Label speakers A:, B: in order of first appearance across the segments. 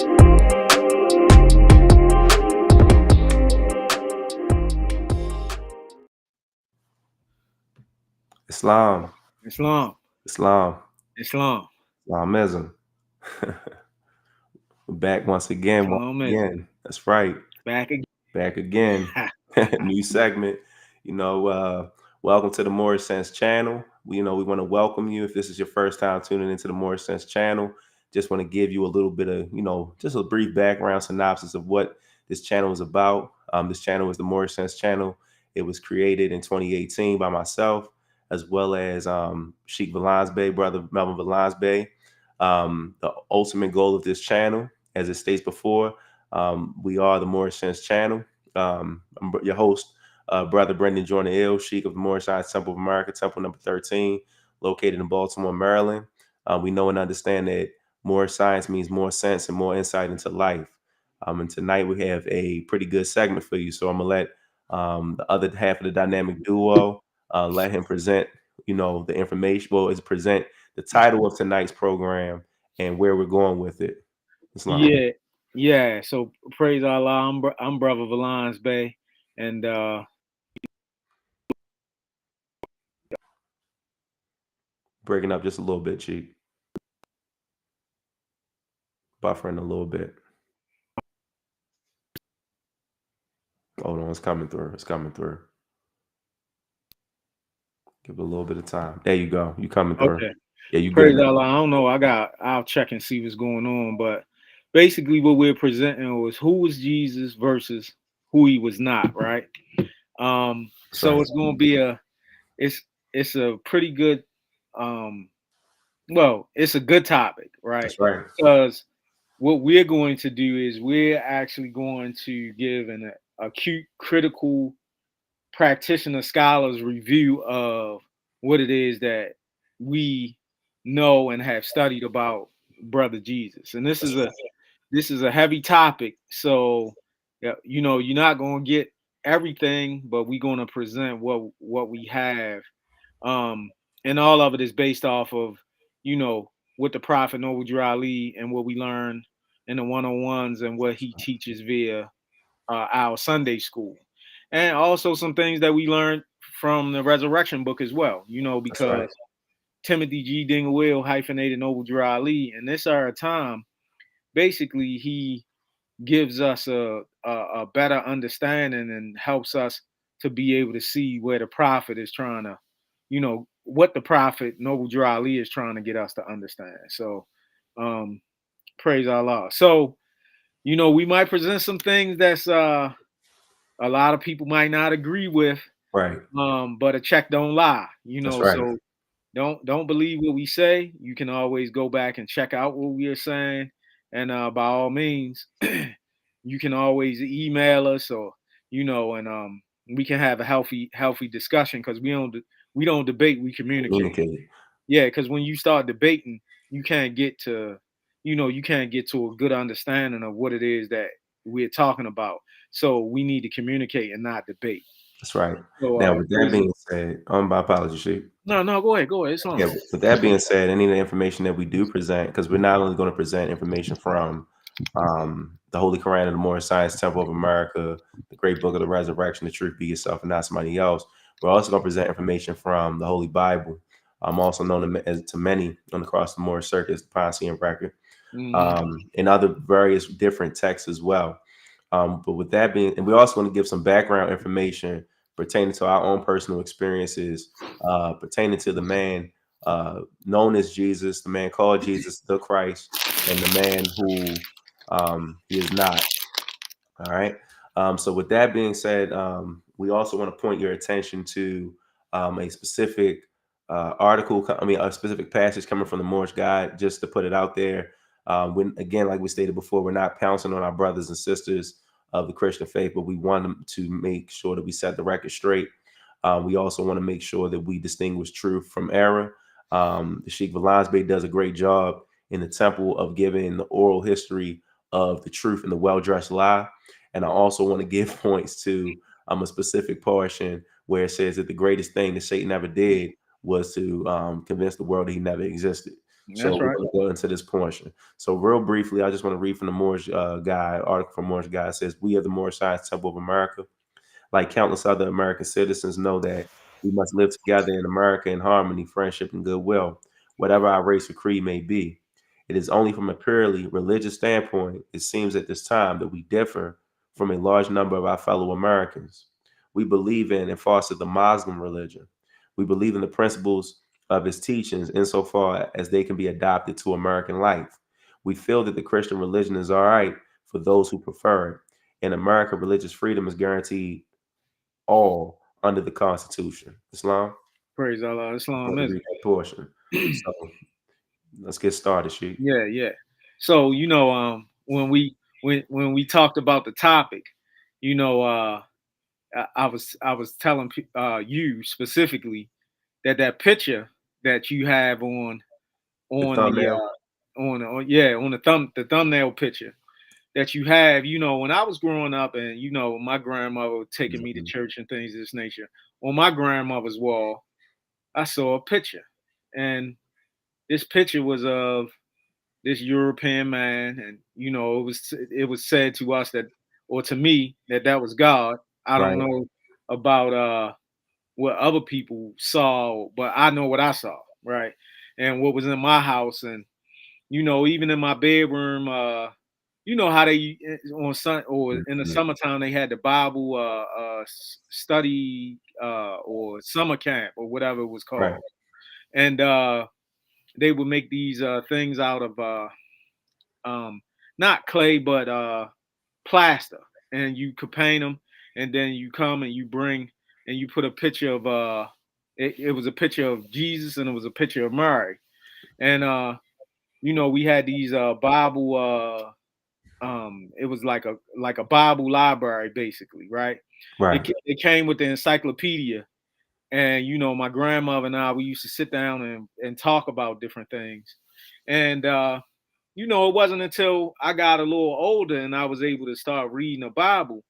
A: Islam,
B: Islam,
A: Islam,
B: Islam,
A: Islamism. We're back once again.
B: Islamism.
A: That's right.
B: Back again.
A: Back again. New segment. Welcome to the Moorish Sense Channel. We want to welcome you. If this is your first time tuning into the Moorish Sense Channel, just want to give you a little bit of, just a brief background synopsis of what this channel is about. This channel is the Moorish Sense Channel. It was created in 2018 by myself, as well as Sheikh Valans Bey, brother Melvin Valans Bey. The ultimate goal of this channel, as it states before, we are the Moorish Sense Channel. I'm your host, Brother Brendan Jordan Ill, Sheikh of the Moorish Temple of America, Temple number 13, located in Baltimore, Maryland. We know and understand that more science means more sense and more insight into life. And tonight we have a pretty good segment for you. So I'm going to let the other half of the dynamic duo let him present, the information. Well, is present the title of tonight's program and where we're going with it.
B: Yeah. So praise Allah. I'm Brother Valans Bey, and
A: breaking up just a little bit, Chief. Buffering a little bit. Hold on, it's coming through. Give it a little bit of time. There you go. You coming through.
B: Okay.
A: Yeah, you
B: praise
A: good.
B: Allah. I don't know. I'll check and see what's going on. But basically what we're presenting was who was Jesus versus who he was not, right? So
A: right.
B: It's gonna be it's a pretty good it's a good topic, right?
A: That's right.
B: Because what we're going to do is we're actually going to give an acute critical practitioner scholars review of what it is that we know and have studied about brother Jesus. And this is a heavy topic. So you're not going to get everything, but we're going to present what we have. And all of it is based off of, what the Prophet Noble Drew Ali and what we learn in the 101s and what he teaches via our Sunday school. And also some things that we learned from the resurrection book as well, because
A: right.
B: Timothy G. Dingwill hyphenated Noble Drew Ali in this era time, basically he gives us a better understanding and helps us to be able to see where the prophet is trying to, what the prophet Noble Drew Ali is trying to get us to understand. So praise Allah. So, we might present some things that's a lot of people might not agree with.
A: Right.
B: But a check don't lie,
A: That's right.
B: So don't believe what we say. You can always go back and check out what we are saying. And by all means, you can always email us or, and we can have a healthy discussion because we don't debate, we communicate. Yeah, because when you start debating, you can't get to a good understanding of what it is that we're talking about. So we need to communicate and not debate.
A: That's right.
B: So,
A: now, with that being said, my apologies, Sheikh.
B: No, go ahead. It's on.
A: Yeah, with that being said, any of the information that we do present, because we're not only going to present information from the Holy Quran and the Moorish Science Temple of America, the Great Book of the Resurrection, the Truth Be Yourself and Not Somebody Else, we're also going to present information from the Holy Bible, also known to many across the Moorish circuit as the Pontifical Record, and other various different texts as well. But with that being, and we also want to give some background information pertaining to our own personal experiences, pertaining to the man known as Jesus, the man called Jesus the Christ, and the man who he is not. All right. So with that being said, we also want to point your attention to a specific article, a specific passage coming from the Moorish Guide, just to put it out there. When again, like we stated before, we're not pouncing on our brothers and sisters of the Christian faith, but we want them to make sure that we set the record straight. We also want to make sure that we distinguish truth from error. The Sheikh Valans Bey does a great job in the temple of giving the oral history of the truth and the well-dressed lie. And I also want to give points to a specific portion where it says that the greatest thing that Satan ever did was to convince the world that he never existed. So
B: That's
A: we're
B: right.
A: going to go into this portion. So real briefly, I just want to read from the Moorish Guide, article from Moorish Guide. It says, "We of the Moorish Science Temple of America, like countless other American citizens, know that we must live together in America in harmony, friendship, and goodwill, whatever our race or creed may be. It is only from a purely religious standpoint, it seems at this time, that we differ from a large number of our fellow Americans. We believe in and foster the Muslim religion. We believe in the principles of its teachings insofar as they can be adopted to American life. We feel that the Christian religion is all right for those who prefer it. In America, religious freedom is guaranteed all under the Constitution." Islam.
B: Praise Allah.
A: Going to
B: Islamism.
A: read that portion. So let's get started, Sheik.
B: Yeah, yeah. So when we talked about the topic, you know, I was telling you specifically that picture that you have
A: The
B: on the
A: thumbnail.
B: on the thumbnail picture that you have. When I was growing up, and my grandmother taking me to
A: Mhm.
B: church and things of this nature. On my grandmother's wall, I saw a picture, and this picture was of this European man, and it was said to us that, or to me, that was God. I don't
A: Right,
B: know about what other people saw, but I know what I saw, right? And what was in my house, and even in my bedroom, how they on sun or in the
A: mhm,
B: summertime they had the Bible study or summer camp or whatever it was
A: right,
B: called, and they would make these things out of um, not clay but plaster, and you could paint them, and then you come and you bring and you put a picture of it was a picture of Jesus and it was a picture of Mary, and we had these Bible it was like a Bible library basically, right?
A: right.
B: It came with the encyclopedia, and my grandmother and I, we used to sit down and talk about different things, and it wasn't until I got a little older and I was able to start reading the Bible.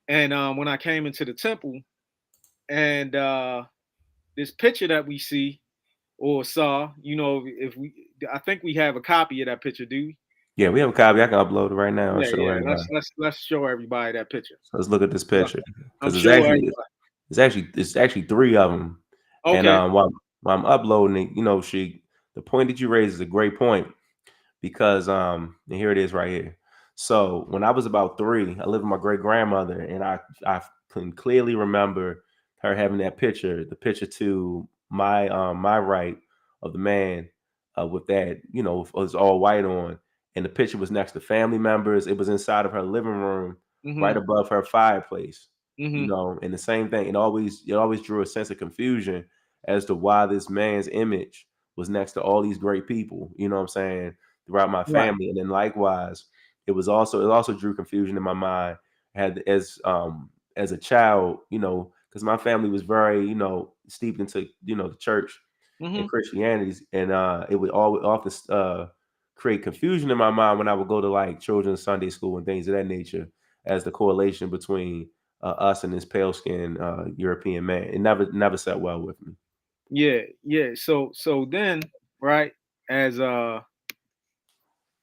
B: And when I came into the temple, and this picture that we see or saw, if I think we have a copy of that picture, do we?
A: Yeah, we have a copy. I can upload it right now and
B: Yeah,
A: show
B: yeah. Let's
A: everybody.
B: let's let's show everybody that picture.
A: So let's look at this
B: Uh,
A: picture
B: I'm
A: because
B: sure everybody.
A: it's actually three of them. And
B: Okay.
A: while I'm uploading it, Sheik, the point that you raised is a great point because and here it is right here. So when I was about 3, I lived with my great grandmother, and I can clearly remember her having that picture, the picture to my right of the man with that was all white on, and the picture was next to family members. It was inside of her living room, right
B: Mhm.
A: above her fireplace.
B: Mhm.
A: And the same thing. It always drew a sense of confusion as to why this man's image was next to all these great people. You know what I'm saying? Throughout my
B: Right.
A: family, and then likewise, it also drew confusion in my mind. Had as a child, because my family was very steeped into the church and
B: Mhm.
A: Christianities, and it would always often create confusion in my mind when I would go to like children's Sunday school and things of that nature, as the correlation between us and this pale skinned European man. It never sat well with me.
B: Yeah. Yeah. So then, right, as uh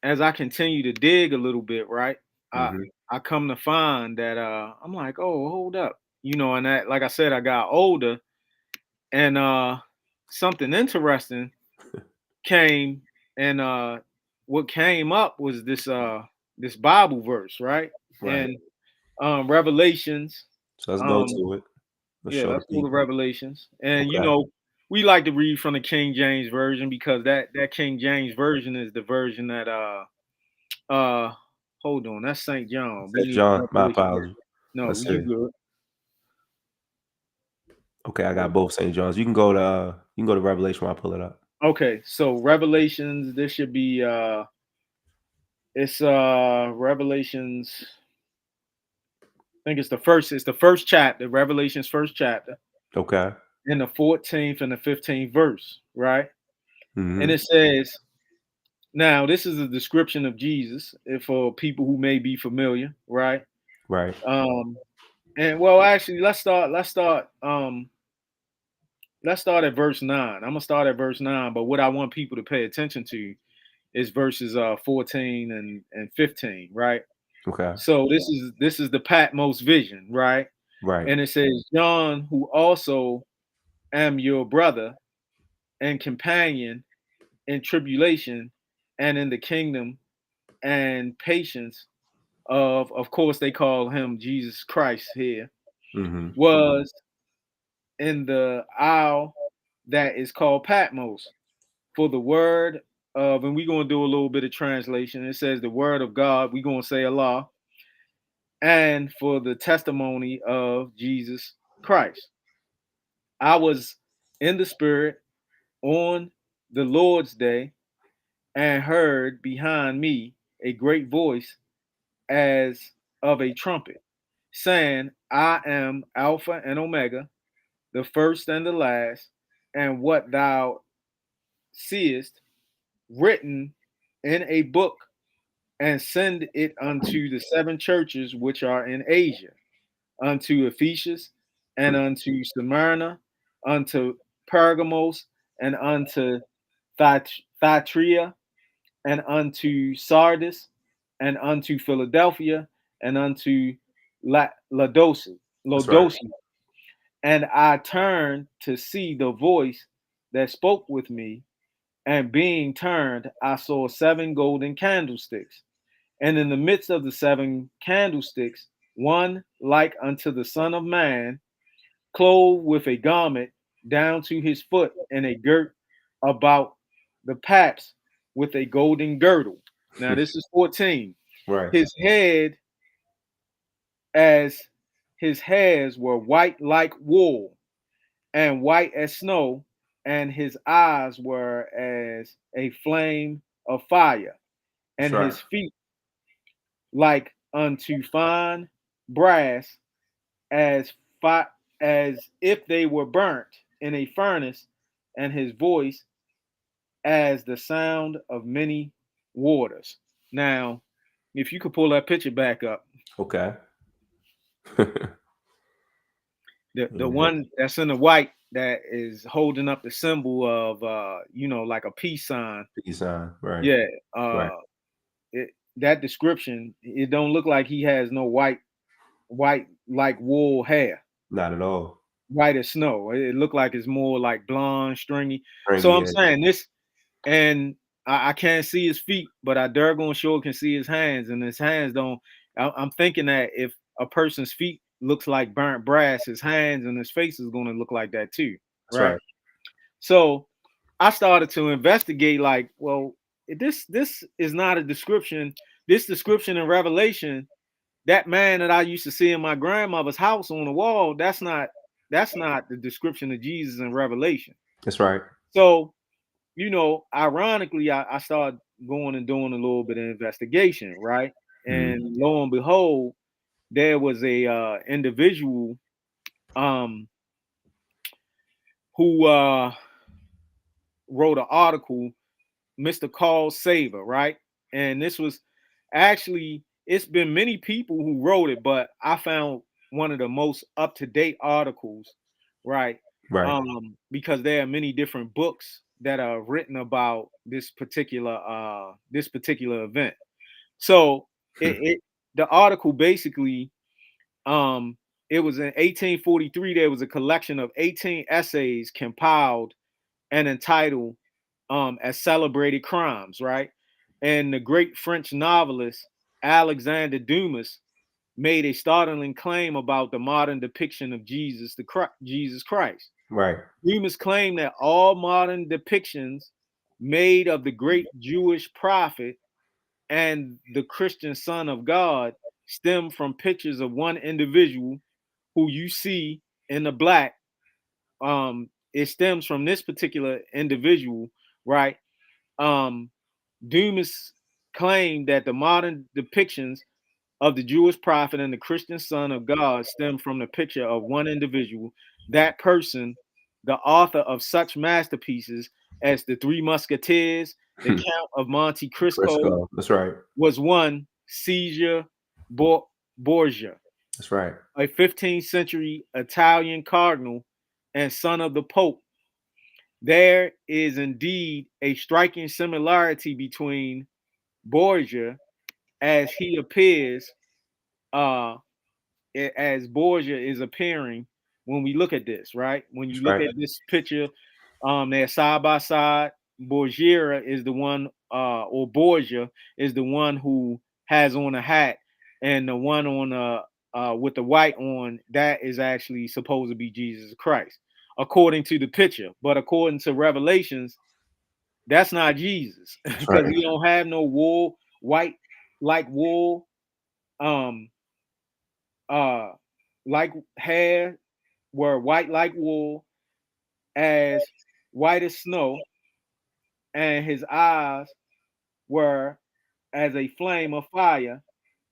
B: as I continue to dig a little bit, right, I
A: Hmm.
B: I come to find that I'm like, oh, hold up, and that, like I said, I got older, and something interesting came, and what came up was this Bible verse, right,
A: Right.
B: and Revelations,
A: So let's go
B: um
A: to it. Let's
B: yeah,
A: show the
B: let's go to
A: people.
B: Revelations, and
A: Okay.
B: we like to read from the King James version because that King James version is the version that Uh, hold on, that's Saint John. We
A: Said
B: need
A: John. My
B: Revelation.
A: apologies.
B: No,
A: Let's
B: you
A: see.
B: good.
A: Okay, I got both St. John's. You can go to Revelation while I pull it up.
B: Okay, so Revelations. This should be it's Revelations. I think it's the first. It's the first chapter. Revelations first chapter,
A: Okay.
B: in the 14th and the 15th verse, right? And
A: Hmm.
B: it says, now this is a description of Jesus, for people who may be familiar, right?
A: Right.
B: Um, and well, actually, let's start. let's start at verse 9. I'm gonna start at verse 9, but what I want people to pay attention to is verses 14 and 15, right?
A: Okay.
B: So this is the Patmos vision, right?
A: Right.
B: And it says, John, who also am your brother and companion in tribulation and in the kingdom and patience of course they call him Jesus Christ here,
A: Mm-hmm.
B: was in the isle that is called Patmos for the word of, and we're going to do a little bit of translation. It says the word of God, we're going to say Allah, and for the testimony of Jesus Christ. I was in the spirit on the Lord's day and heard behind me a great voice as of a trumpet, saying, I am Alpha and Omega, the first and the last, and what thou seest written in a book, and send it unto the seven churches which are in Asia, unto Ephesus, and unto Smyrna, unto Pergamos, and unto Thyatira, and unto Sardis, and unto Philadelphia, and unto Laodicea.
A: That's right.
B: Laodicea. And I turned to see the voice that spoke with me, and being turned, I saw seven golden candlesticks, and in the midst of the seven candlesticks, one like unto the Son of Man, clothed with a garment down to his foot, and a girt about the paps with a golden girdle. Now this is 14.
A: Right.
B: His head as his hairs were white like wool, and white as snow, and his eyes were as a flame of fire,
A: That's
B: and
A: right.
B: his feet like unto fine brass, as fi- as if they were burnt in a furnace, and his voice as the sound of many waters. Now, if you could pull that picture back up,
A: Okay.
B: the
A: Yeah.
B: one that's in the white that is holding up the symbol of like a peace sign.
A: Peace sign. Right.
B: Yeah,
A: Right.
B: that description, it don't look like he has no white like wool hair,
A: Not at all.
B: white as snow. It looked like it's more like blonde, stringy. So
A: Stringy
B: I'm
A: edge.
B: saying this, and I can't see his feet, but I Durgon sure can see his hands, and his hands don't. I'm thinking that if a person's feet looks like burnt brass, his hands and his face is going to look like that too,
A: That's
B: right?
A: right.
B: So I started to investigate, like, well, this is not a description. This description in Revelation, that man that I used to see in my grandmother's house on the wall, that's not the description of Jesus in Revelation.
A: That's right.
B: So, ironically, I started going and doing a little bit of investigation, right?
A: Mhm.
B: And lo and behold, there was a individual um, who wrote an article, Mr. Carl Saver, right? And this was actually, it's been many people who wrote it, but I found one of the most up to date articles, right?
A: Right.
B: Because there are many different books that are written about this particular event. So the article basically, um, it was in 1843. There was a collection of 18 essays compiled and entitled as celebrated crimes, right? And the great French novelist Alexander Dumas made a startling claim about the modern depiction of Jesus Christ.
A: Right.
B: Dumas claimed that all modern depictions made of the great Jewish prophet and the Christian Son of God stem from pictures of one individual who you see in the black. It stems from this particular individual, right? um, Dumas claimed that the modern depictions of the Jewish prophet and the Christian Son of God stem from the picture of one individual. That person, the author of such masterpieces as The Three Musketeers, The Count of Monte Cristo,
A: Crisco. That's right.
B: was one Caesar Borgia,
A: That's right.
B: a 15th century Italian cardinal and son of the Pope, there is indeed a striking similarity between Borgia as he appears, uh, as Borgia is appearing when we look at this, right? When you
A: That's
B: look
A: right.
B: at this picture, they're side by side. Borgia is the one, or Borgia is the one who has on a hat, and the one on with the white on, that is actually supposed to be Jesus Christ, according to the picture. But according to Revelations, that's not Jesus
A: That's
B: because
A: right.
B: he don't have no wool, white like wool, um, uh, like hair, were white like wool, as white as snow, and his eyes were as a flame of fire,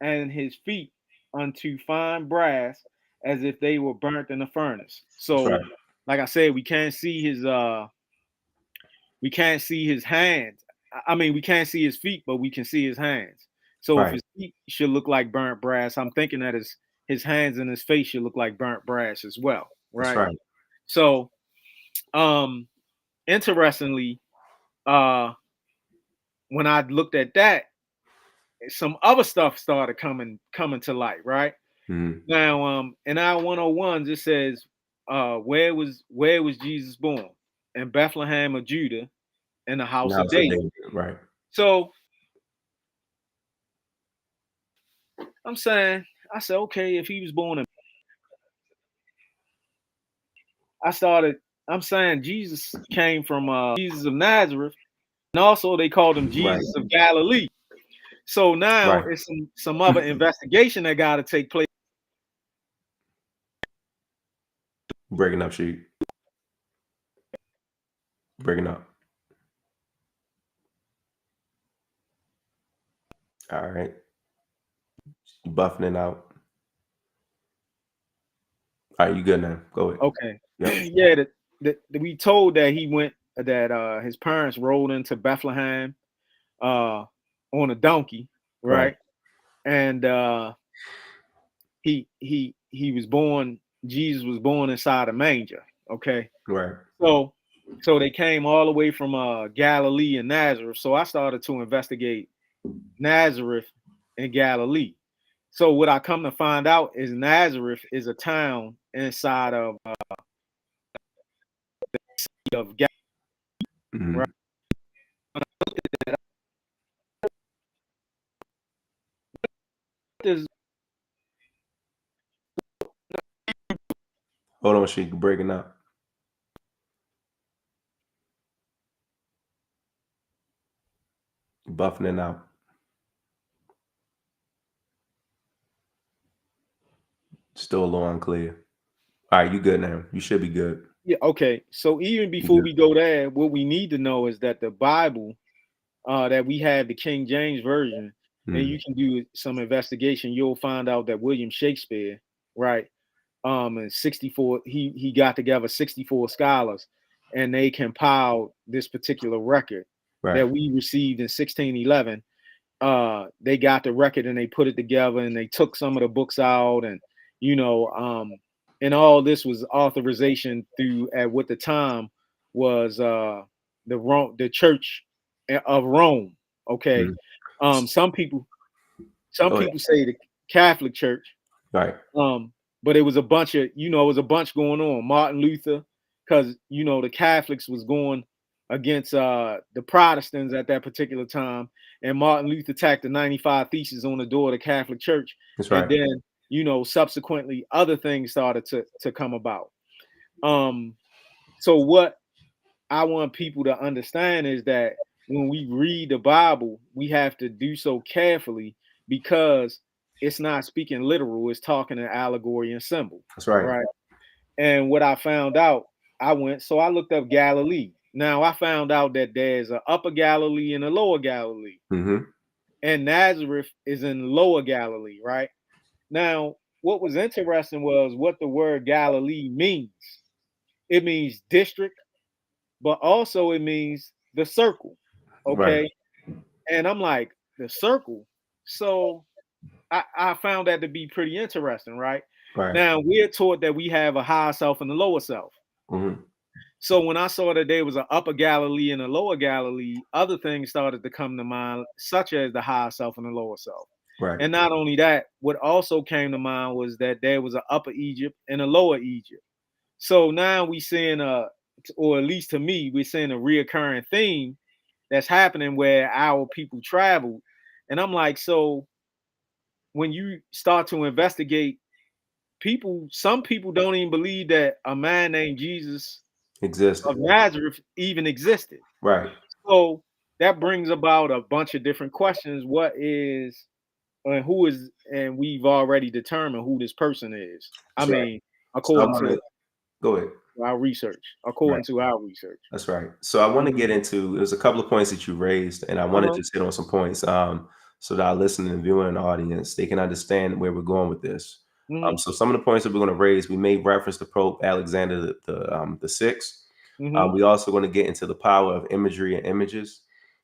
B: and his feet unto fine brass, as if they were burnt in a furnace.
A: That's right.
B: So, like I said, we can't see his hands. I mean, we can't see his feet, but we can see his hands. So if
A: Right.
B: his feet should look like burnt brass, I'm thinking that his hands and his face should look like burnt brass as well,
A: That's
B: right?
A: right.
B: So, um, interestingly, uh, when I looked at that, some other stuff started coming to light, right?
A: Mm-hmm.
B: Now, in our 101s, it says, where was Jesus born? In Bethlehem of Judah, in the house
A: Now
B: of
A: it's a
B: David.
A: David. Right.
B: So I'm saying, I said, okay, if he was born in, I started, I'm saying Jesus came from Jesus of Nazareth, and also they called him
A: Right.
B: Jesus of Galilee. So now
A: Right.
B: it's some other investigation that got to take place.
A: Breaking up, sheet. Breaking up. All right. You buffing it out. All right, you good now. Go ahead.
B: Okay,
A: Yep.
B: yeah, we told that he went, that his parents rode into Bethlehem on a donkey,
A: Right.
B: right? And he was born. Jesus was born inside a manger. Okay,
A: Right.
B: so they came all the way from Galilee and Nazareth. So I started to investigate Nazareth and Galilee. So what I come to find out is Nazareth is a town inside of Galilee.
A: Mm-hmm.
B: Right? There's
A: Hold on, sheet. Breaking up. Buffing it out. Still a little unclear. All right, you good now. You should be good.
B: Yeah, okay. So even
A: You
B: before
A: good.
B: we go there, what we need to know is that the Bible, that we have the King James version, and
A: Mm-hmm.
B: you can do some investigation. You'll find out that William Shakespeare, right, in 64, he got together 64 scholars, and they compiled this particular record
A: Right.
B: that we received in 1611. They got the record and they put it together, and they took some of the books out, and you know, and all this was authorization through at what the time was the Church of Rome. Okay,
A: Mm-hmm.
B: some people
A: Go ahead.
B: say the Catholic Church,
A: Right.
B: but it was a bunch of, it was a bunch going on. Martin Luther, because the Catholics was going against the Protestants at that particular time, and Martin Luther tacked the 95 Theses on the door of the Catholic Church,
A: That's
B: and
A: right.
B: then subsequently other things started to come about. So what I want people to understand is that when we read the Bible, we have to do so carefully because it's not speaking literal, it's talking in allegory and symbol,
A: That's right.
B: right? And what I found out, I looked up Galilee. Now I found out that there's an upper Galilee and a lower Galilee,
A: Mm-hmm.
B: and Nazareth is in lower Galilee, right? Now, what was interesting was what the word Galilee means. It means district, but also it means the circle.
A: Right.
B: Okay. And I'm like, the circle. So I found that to be pretty interesting, right?
A: Right.
B: Now we're taught that we have a higher self and a lower self.
A: Mm-hmm.
B: So when I saw that there was an upper Galilee and a lower Galilee, other things started to come to mind, such as the higher self and the lower self.
A: Right.
B: And not only that, what also came to mind was that there was an upper Egypt and a lower Egypt. So now we seeing or at least to me, we're seeing a reoccurring theme that's happening where our people traveled. And I'm like, so when you start to investigate people, some people don't even believe that a man named Jesus of
A: Existed.
B: Nazareth even existed.
A: Right.
B: So that brings about a bunch of different questions. What is and who is, and we've already determined who this person is. I
A: That's right.
B: mean,
A: So I
B: according
A: want
B: to
A: to go ahead.
B: our research,
A: Right.
B: according to our research.
A: That's right. So I want to
B: Mhm.
A: get into, there's a couple of points that you raised, and I want to
B: Uh-huh.
A: just hit on some points so that our listening and viewing audience, they can understand where we're going with this.
B: Mhm.
A: So some of the points that we're going to raise, we made reference to Pope Alexander the Sixth.
B: Mhm.
A: We also going to get into the power of imagery and images,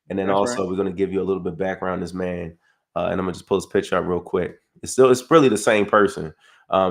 A: and then
B: That's right.
A: also we're going to give you a little bit of background on this man. And I'm gonna just pull this picture up real quick. It's really the same person.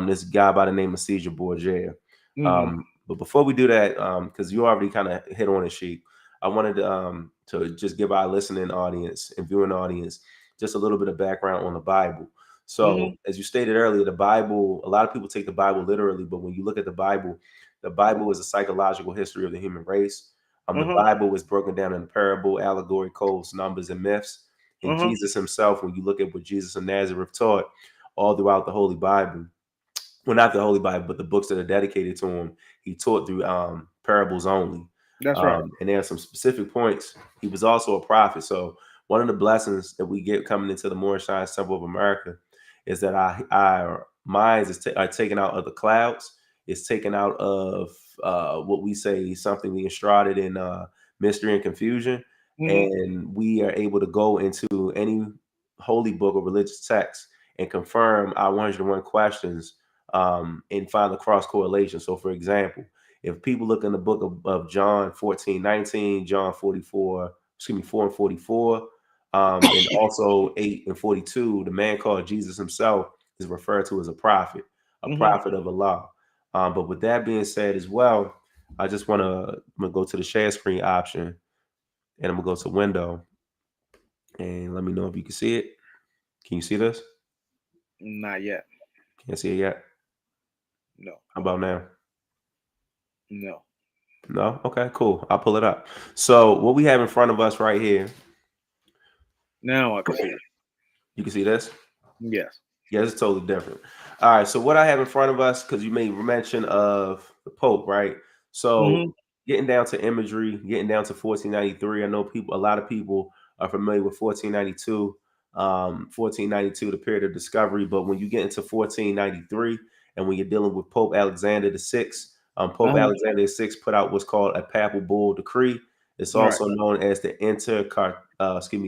A: This guy by the name of Caesar Borgia.
B: Mhm.
A: But before we do that, because you already kind of hit on it, Sheik, I wanted to just give our listening audience and viewing audience just a little bit of background on the Bible. So,
B: Mhm.
A: as you stated earlier, the Bible, a lot of people take the Bible literally, but when you look at the Bible is a psychological history of the human race. The
B: Uh-huh.
A: Bible is broken down into parable, allegory, codes, numbers, and myths. And
B: Uh-huh.
A: Jesus himself, when you look at what Jesus of Nazareth taught all throughout the Holy Bible, well, not the Holy Bible, but the books that are dedicated to him, he taught through parables only.
B: That's right.
A: And there are some specific points. He was also a prophet. So one of the blessings that we get coming into the Moorish Science Temple of America is that our minds are taken out of the clouds. It's taken out of what we say something being shrouded in mystery and confusion.
B: Mhm.
A: And we are able to go into any holy book or religious text and confirm our 101 questions and find the cross correlation. So, for example, if people look in the book of John 14:19, John 44, 4 and 44, and also 8 and 42, the man called Jesus himself is referred to as a
B: Mhm.
A: prophet of Allah. But with that being said as well, I just want to, I'm gonna go to the share screen option and I'm gonna go to window and let me know if you can see it. Can you see this?
B: Not yet.
A: Can't see it yet.
B: No.
A: How about now?
B: No.
A: No? Okay, cool. I'll pull it up. So what we have in front of us right here,
B: Now I can see it.
A: you can see this?
B: Yes.
A: Yeah, it's totally different. All right, so what I have in front of us, because you made mention of the Pope, right? So
B: Mhm.
A: getting down to imagery, getting down to 1493, I know a lot of people are familiar with 1492, 1492, the period of discovery. But when you get into 1493, and when you're dealing with Pope Alexander the Sixth, Pope
B: Uh-huh.
A: Alexander the Sixth put out what's called a papal bull decree. It's
B: Right.
A: also known as the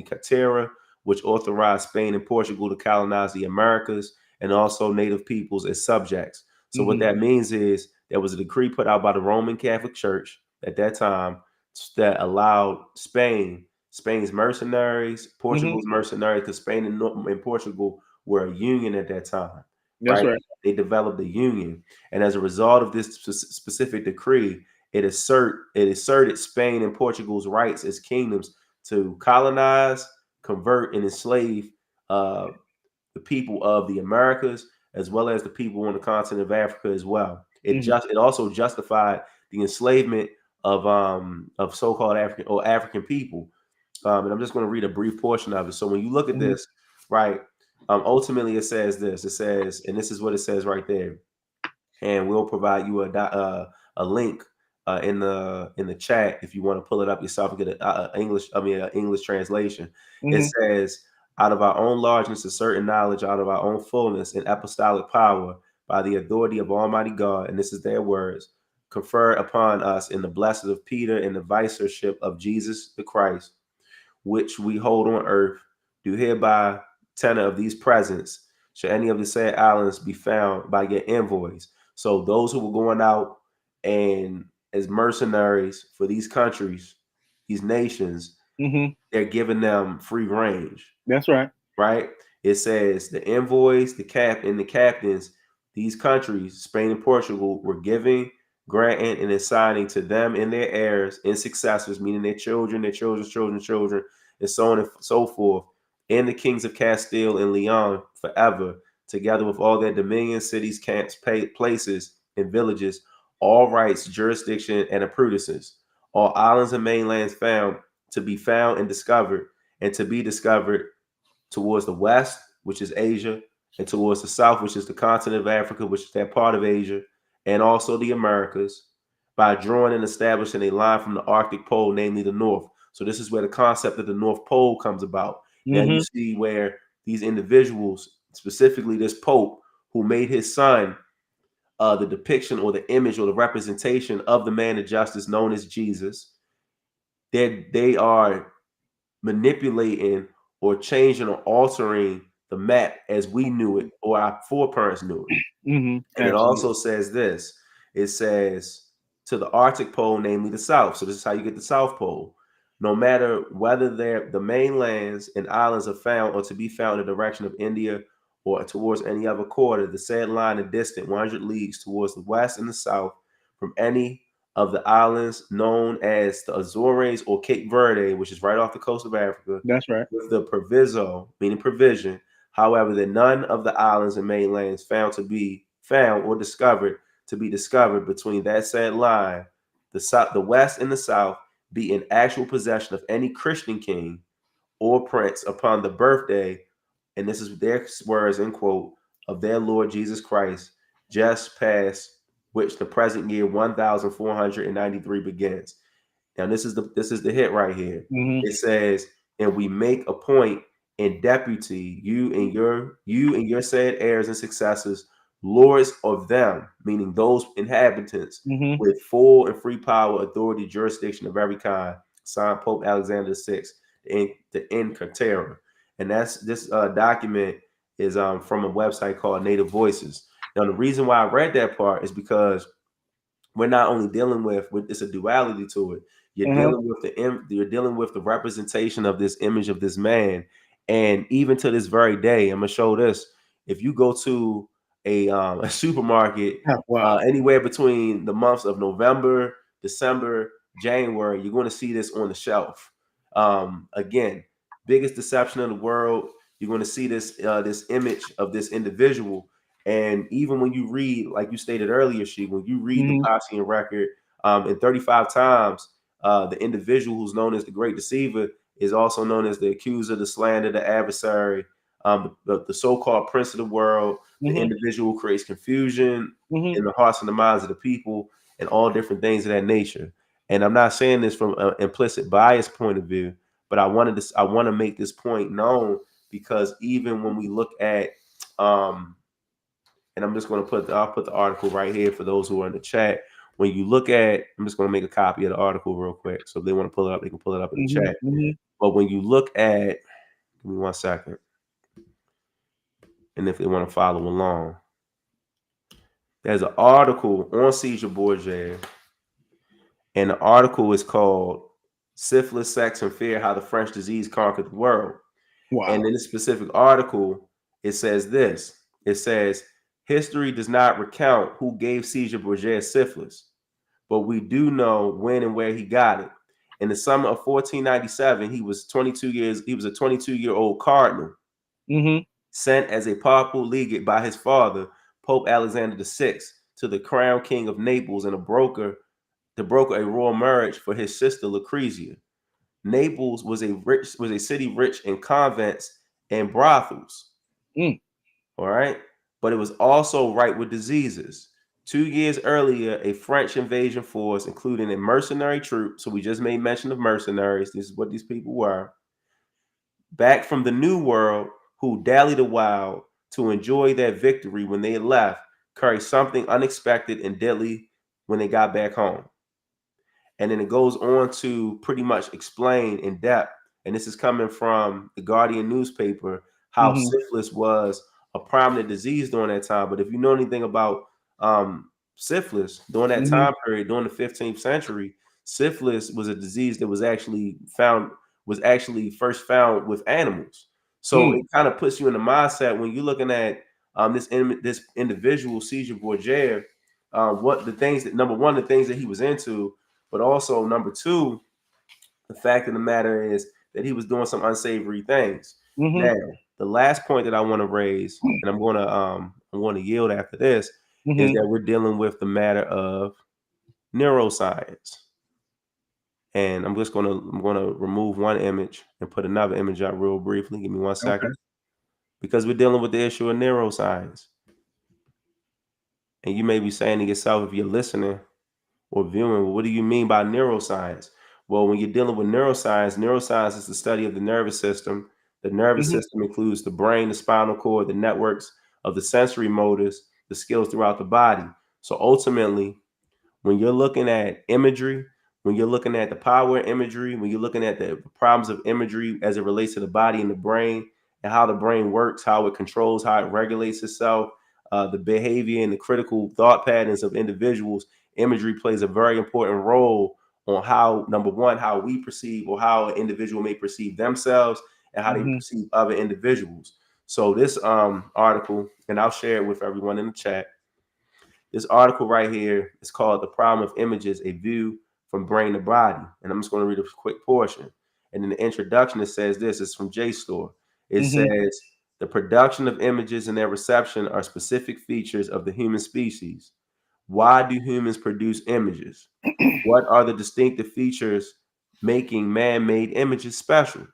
A: Cartera, which authorized Spain and Portugal to colonize the Americas and also native peoples as subjects. So what
B: Mhm.
A: that means is there was a decree put out by the Roman Catholic Church at that time that allowed Spain's mercenaries,
B: Mhm.
A: Portugal's mercenaries, because Spain and Portugal were a union at that time,
B: That's
A: right?
B: right.
A: They developed a union, and as a result of this specific decree, it asserted Spain and Portugal's rights as kingdoms to colonize, convert, and enslave uh, the people of the Americas as well as the people on the continent of Africa as well.
B: Mhm.
A: It also justified the enslavement of so-called African people. And I'm just going to read a brief portion of it. So when you look at
B: Mhm.
A: this, right, ultimately it says this. It says, and this is what it says right there, and we'll provide you a link in the chat if you want to pull it up yourself and get an English translation. It
B: Mhm.
A: says, "Out of our own largeness and certain knowledge, out of our own fullness and apostolic power, by the authority of Almighty God," and this is their words, "conferred upon us in the blessed of Peter and the vicership of Jesus the Christ, which we hold on earth, do hereby tenor of these presents, should any of the said islands be found by your envoys." So those who were going out and as mercenaries for these countries, these nations,
B: Mhm.
A: they're giving them free range,
B: That's right.
A: right? It says the envoys, the captains, these countries, Spain and Portugal, were giving granting and assigning to them and their heirs and successors, meaning their children, their children's children's children, and so on and so forth, and the kings of Castile and Leon forever, together with all their dominions, cities, camps, places, and villages, all rights, jurisdiction, and appurtenances, all islands and mainlands found to be found and to be discovered towards the west, which is Asia, and towards the south, which is the continent of Africa, which is that part of Asia, and also the Americas, by drawing and establishing a line from the Arctic pole, namely the North. So this is where the concept of the North Pole comes about. Now you see where these individuals, specifically this Pope, who made his son the depiction or the image or the representation of the man of justice known as Jesus, they are manipulating or changing or altering the map as we knew it or our foreparents knew it. And it also says this. It says to the Arctic pole, namely the South. So this is how you get the South Pole. No matter whether the mainlands and islands are found or to be found in the direction of India or towards any other quarter, the said line is distant 100 leagues towards the west and the south from any of the islands known as the Azores or Cape Verde, which is right off the coast of Africa.
B: That's right.
A: With the proviso, meaning provision, however, that none of the islands and mainlands found to be found or discovered to be discovered between that said line, the south, the west and the south, be in actual possession of any Christian king or prince upon the birthday, and this is their words, end quote, of their Lord Jesus Christ, just past which the present year 1493 begins. Now this is the hit right here. It says, and we make a point in deputy you and your said heirs and successors, lords of them, meaning those inhabitants, with full and free power, authority, jurisdiction of every kind. Signed Pope Alexander VI, the Incartera. And that's this document is from a website called Native Voices. Now the reason why I read that part is because we're not only dealing with it's a duality to it. You're dealing with the representation of this image of this man, and even to this very day, I'm gonna show this. If you go to a supermarket, anywhere between the months of November, December, January, you're going to see this on the shelf. Again, biggest deception in the world. You're going to see this this image of this individual. And even when you read, like you stated earlier, when you read the Possean record, in 35 times, the individual who's known as the Great Deceiver is also known as the accuser, the slander, the adversary, the so-called prince of the world. The individual creates confusion in the hearts and the minds of the people, and all different things of that nature. And I'm not saying this from an implicit bias point of view, but I want to make this point known, because even when we look at and I'm just going to I'll put the article right here for those who are in the chat. When you look at, I'm just going to make a copy of the article real quick. So if they want to pull it up, they can pull it up in the chat. But when you look at, give me 1 second. And if they want to follow along, there's an article on Caesar Borgia. And the article is called Syphilis, Sex, and Fear, How the French Disease Conquered the World. Wow. And in this specific article, it says this. It says, history does not recount who gave Caesar Borgia syphilis, but we do know when and where he got it. In the summer of 1497, he was a 22-year-old cardinal, sent as a papal legate by his father, Pope Alexander VI, to the crown king of Naples and to broker a royal marriage for his sister Lucrezia. Naples was a city rich in convents and brothels. All right. But it was also ripe with diseases. 2 years earlier, a French invasion force, including a mercenary troop, so we just made mention of mercenaries, this is what these people were, back from the New World, who dallied a while to enjoy their victory when they left, carried something unexpected and deadly when they got back home. And then it goes on to pretty much explain in depth, and this is coming from the Guardian newspaper, how syphilis was a prominent disease during that time. But if you know anything about syphilis during that time period, during the 15th century, syphilis was a disease that was actually first found with animals. So it kind of puts you in the mindset when you're looking at this individual, Caesar Borgia, what the things that number one, the things that he was into, but also number two, the fact of the matter is that he was doing some unsavory things.
B: Mm-hmm.
A: Now, the last point that I want to raise, and I'm going to yield after this, is
B: Mm-hmm.
A: that we're dealing with the matter of neuroscience. And I'm gonna remove one image and put another image up real briefly. Give me 1 second.
B: Okay.
A: Because we're dealing with the issue of neuroscience. And you may be saying to yourself, if you're listening or viewing, well, what do you mean by neuroscience? Well, when you're dealing with neuroscience, neuroscience is the study of the nervous system. The nervous
B: Mm-hmm.
A: system includes the brain, the spinal cord, the networks of the sensory motors, the skills throughout the body. So ultimately, when you're looking at imagery, when you're looking at the power of imagery, when you're looking at the problems of imagery as it relates to the body and the brain and how the brain works, how it controls, how it regulates itself, the behavior and the critical thought patterns of individuals, imagery plays a very important role on how, number one, how we perceive or how an individual may perceive themselves and how they
B: Mm-hmm.
A: perceive other individuals. So this article, and I'll share it with everyone in the chat. This article right here is called "The Problem of Images: A View from Brain to Body," and I'm just going to read a quick portion. And in the introduction, it says this: "It's from JSTOR. It
B: Mm-hmm.
A: says the production of images and their reception are specific features of the human species. Why do humans produce images? What are the distinctive features making man-made images special?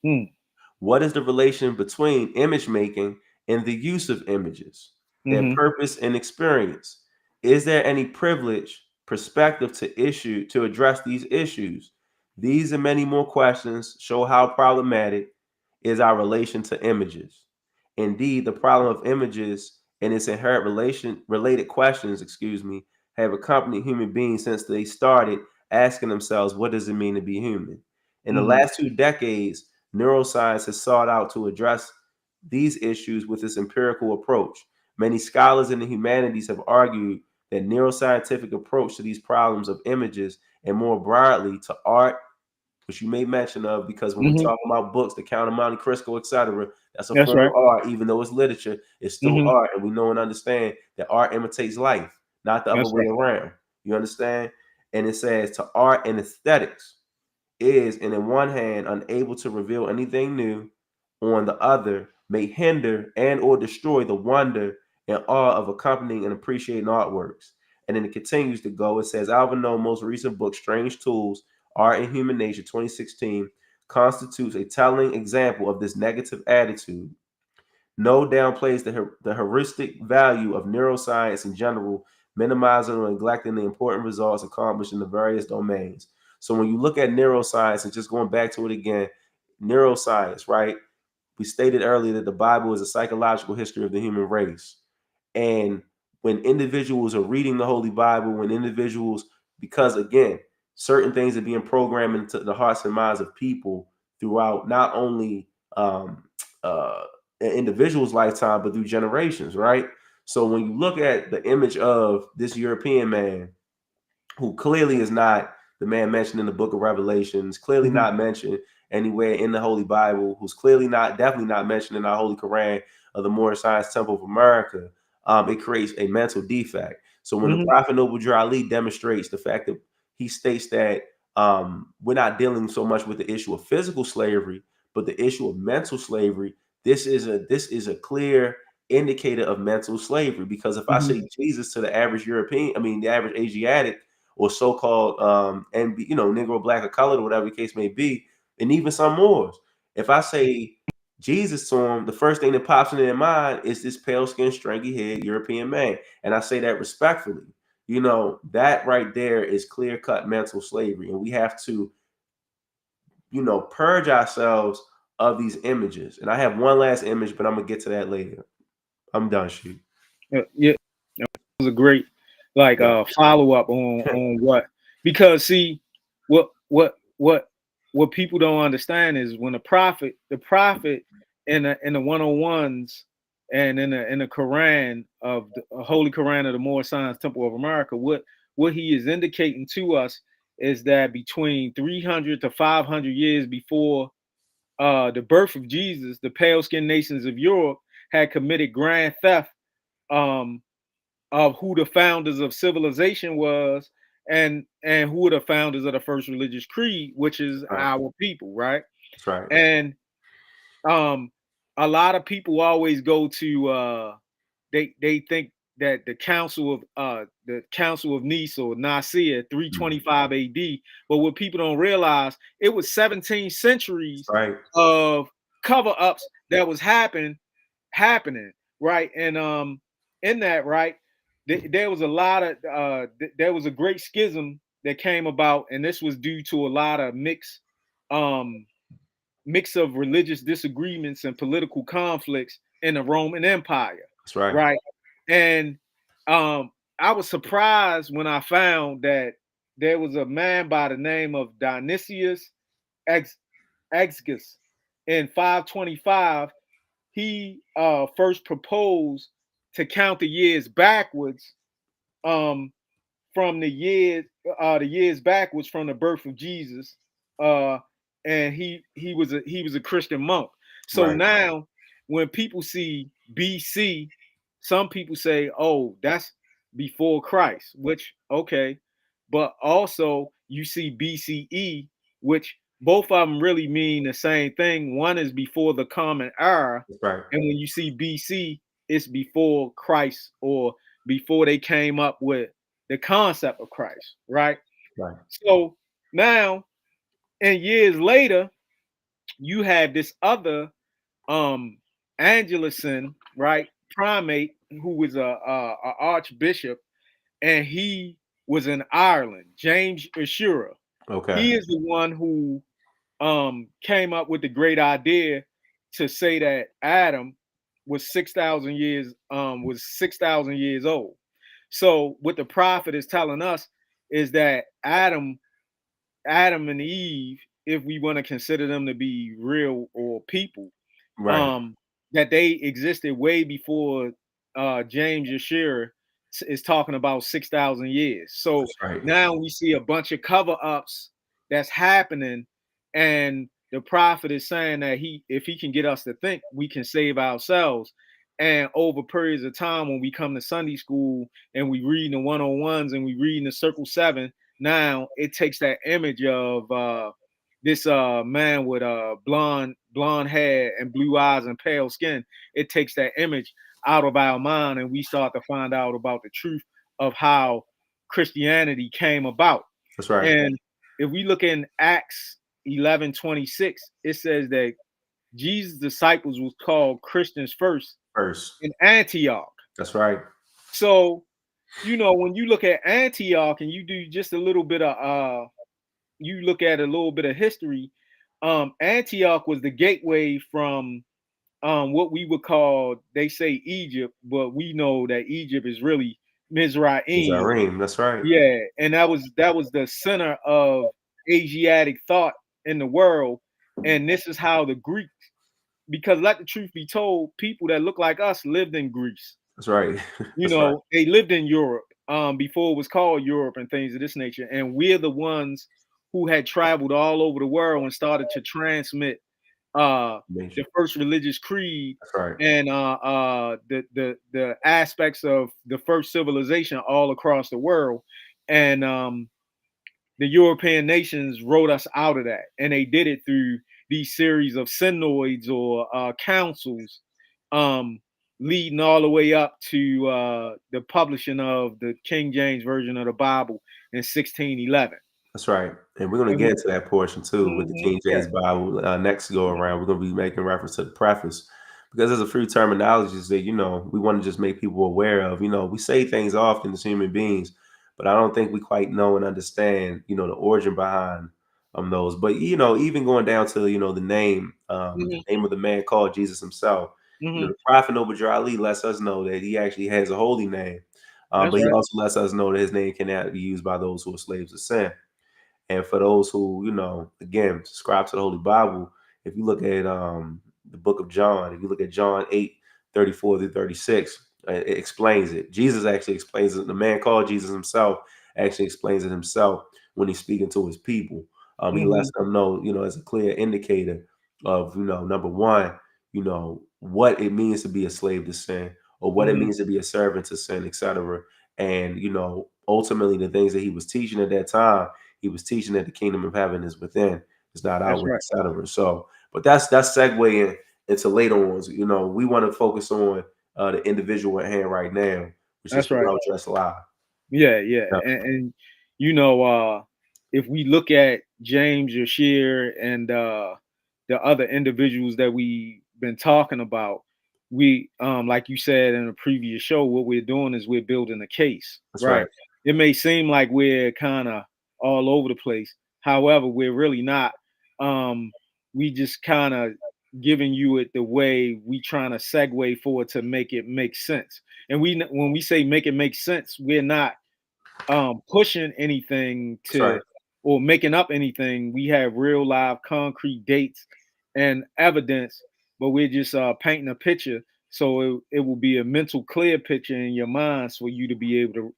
B: Mm-hmm.
A: What is the relation between image making and the use of images, their
B: Mm-hmm.
A: purpose and experience? Is there any privilege perspective to address these issues? These and many more questions show how problematic is our relation to images. Indeed, the problem of images and its inherent related questions, have accompanied human beings since they started asking themselves, what does it mean to be human? In the
B: Mm-hmm.
A: last 2 decades, neuroscience has sought out to address these issues with its empirical approach. Many scholars in the humanities have argued that neuroscientific approach to these problems of images and more broadly to art, which you made mention of, because when we
B: Mm-hmm.
A: talk about books, the Count of Monte Cristo, etc., that's a
B: That's
A: form
B: right.
A: of art. Even though it's literature, it's still
B: Mm-hmm.
A: art, and we know and understand that art imitates life, not the other
B: That's
A: way
B: right.
A: around. You understand? And it says to art and aesthetics is, and in one hand, unable to reveal anything new, on the other, may hinder and or destroy the wonder and awe of accompanying and appreciating artworks. And then it continues to go. It says, Alvin most recent book, Strange Tools, Art and Human Nature, 2016, constitutes a telling example of this negative attitude. No downplays the heuristic value of neuroscience in general, minimizing or neglecting the important results accomplished in the various domains. So when you look at neuroscience, and just going back to it again, neuroscience, right? We stated earlier that the Bible is a psychological history of the human race. And when individuals are reading the Holy Bible, when individuals, because again, certain things are being programmed into the hearts and minds of people throughout not only uh, an individual's lifetime, but through generations, right? So when you look at the image of this European man, who clearly is not the man mentioned in the book of Revelations, clearly
B: Mm-hmm.
A: not mentioned anywhere in the Holy Bible, who's clearly not, definitely not mentioned in our Holy Quran of the Moorish Science Temple of America, it creates a mental defect. So when the
B: Mm-hmm.
A: Prophet Noble Drew Ali demonstrates the fact that he states that we're not dealing so much with the issue of physical slavery, but the issue of mental slavery, this is a clear indicator of mental slavery. Because if I
B: Mm-hmm.
A: say Jesus to the average European, the average Asiatic, or so-called and Negro, black, or colored, or whatever the case may be, and even some Moors. If I say Jesus to them, the first thing that pops in their mind is this pale-skinned, stringy-haired European man, and I say that respectfully. That right there is clear-cut mental slavery, and we have to, purge ourselves of these images. And I have one last image, but I'm gonna get to that later. I'm done, shoot.
B: Yeah, it was a great
A: Yeah.
B: follow up on what, because see what people don't understand is when the prophet in the 101s and in the Quran of the Holy Quran of the Moorish Science Temple of America, what he is indicating to us is that between 300 to 500 years before the birth of Jesus, the pale skinned nations of Europe had committed grand theft um, of who the founders of civilization was, and who are the founders of the first religious creed, which is
A: Right.
B: our people, right?
A: That's right.
B: And um, a lot of people always go to they think that the Council of Nice or Nicaea 325 AD, but what people don't realize, it was 17
A: That's
B: centuries
A: right.
B: of cover ups that was happening, right? And in that, right, there was a lot of there was a great schism that came about, and this was due to a lot of um mix of religious disagreements and political conflicts in the Roman Empire,
A: That's right.
B: right? And I was surprised when I found that there was a man by the name of Dionysius Ex- Exgus in 525. He first proposed to count the years backwards, um, from the years backwards from the birth of Jesus, uh, and he was a Christian monk. So
A: Right.
B: now, when people see BC, some people say, "Oh, that's before Christ," which okay, but also you see BCE, which both of them really mean the same thing. One is before the common era,
A: That's right.
B: and when you see BC, it's before Christ or before they came up with the concept of Christ, right?
A: Right.
B: So now, and years later, you have this other um Angelison, right, primate, who was a archbishop, and he was in Ireland, James Ashura.
A: Okay.
B: He is the one who came up with the great idea to say that Adam was 6,000 years old. So what the prophet is telling us is that Adam and Eve, if we want to consider them to be real or people,
A: Right.
B: um, that they existed way before James Yashir is talking about 6,000 years. So
A: That's right.
B: now we see a bunch of cover ups that's happening, and the prophet is saying that if he can get us to think, we can save ourselves. And over periods of time, when we come to Sunday school and we read the 101s and we read in the Circle 7, now it takes that image of this man with blonde hair and blue eyes and pale skin. It takes that image out of our mind, and we start to find out about the truth of how Christianity came about.
A: That's right.
B: And if we look in Acts 11:26, it says that Jesus' disciples was called Christians first
A: First.
B: in Antioch.
A: That's right.
B: So, when you look at Antioch and you do just a little bit of you look at a little bit of history, Antioch was the gateway from what we would call, they say Egypt, but we know that Egypt is really Mizraim.
A: Zareem. That's right.
B: Yeah, and that was the center of Asiatic thought in the world, and this is how the Greeks, because let the truth be told, people that look like us lived in Greece.
A: That's right. That's right.
B: They lived in Europe before it was called Europe and things of this nature. And we're the ones who had traveled all over the world and started to transmit the
A: Nation.
B: first religious creed
A: That's right.
B: and the aspects of the first civilization all across the world. And the European nations wrote us out of that, and they did it through these series of synods or councils, um, leading all the way up to the publishing of the King James version of the Bible in 1611.
A: That's right. And we're going to
B: And
A: get into that portion too with the King
B: yeah,
A: James Bible next go around. We're going to be making reference to the preface because there's a few terminologies that, we want to just make people aware of. We say things often as human beings, but I don't think we quite know and understand, the origin behind those. But, even going down to, the
B: hmm
A: name of the man called Jesus himself,
B: hmm
A: the prophet Obadiah Ali lets us know that he actually has a holy name.
B: that's
A: But he
B: right.
A: also lets us know that his name cannot be used by those who are slaves of sin. And for those who, again, subscribe to the Holy Bible, if you look at the book of John, if you look at John 8:34 through 36, it explains it. Jesus actually explains it. The man called Jesus himself actually explains it himself when he's speaking to his people. He lets
B: hmm
A: them know, as a clear indicator of, number one, what it means to be a slave to sin. or what it means to be a servant to sin, etc. And ultimately, the things that he was teaching at that time, he was teaching that the kingdom of heaven is within, it's not
B: That's
A: outward,
B: right.
A: etc. So, but that's segueing into later ones. We want to focus on the individual at hand right now, which is
B: That's
A: the
B: right.
A: well dressed lie.
B: Yeah, yeah.
A: Yeah,
B: And if we look at James Yashir and the other individuals that we've been talking about, we like you said in a previous show, what we're doing is we're building a case,
A: that's
B: right?
A: right.
B: It may seem like we're kind of all over the place. However, we're really not. Um, we just kind of giving you it the way we trying to segue forward to make it make sense. And when we say make it make sense, we're not pushing anything
A: That's right.
B: to or making up anything. We have real live concrete dates and evidence, but we're just painting a picture so it will be a mental clear picture in your mind for you to be able to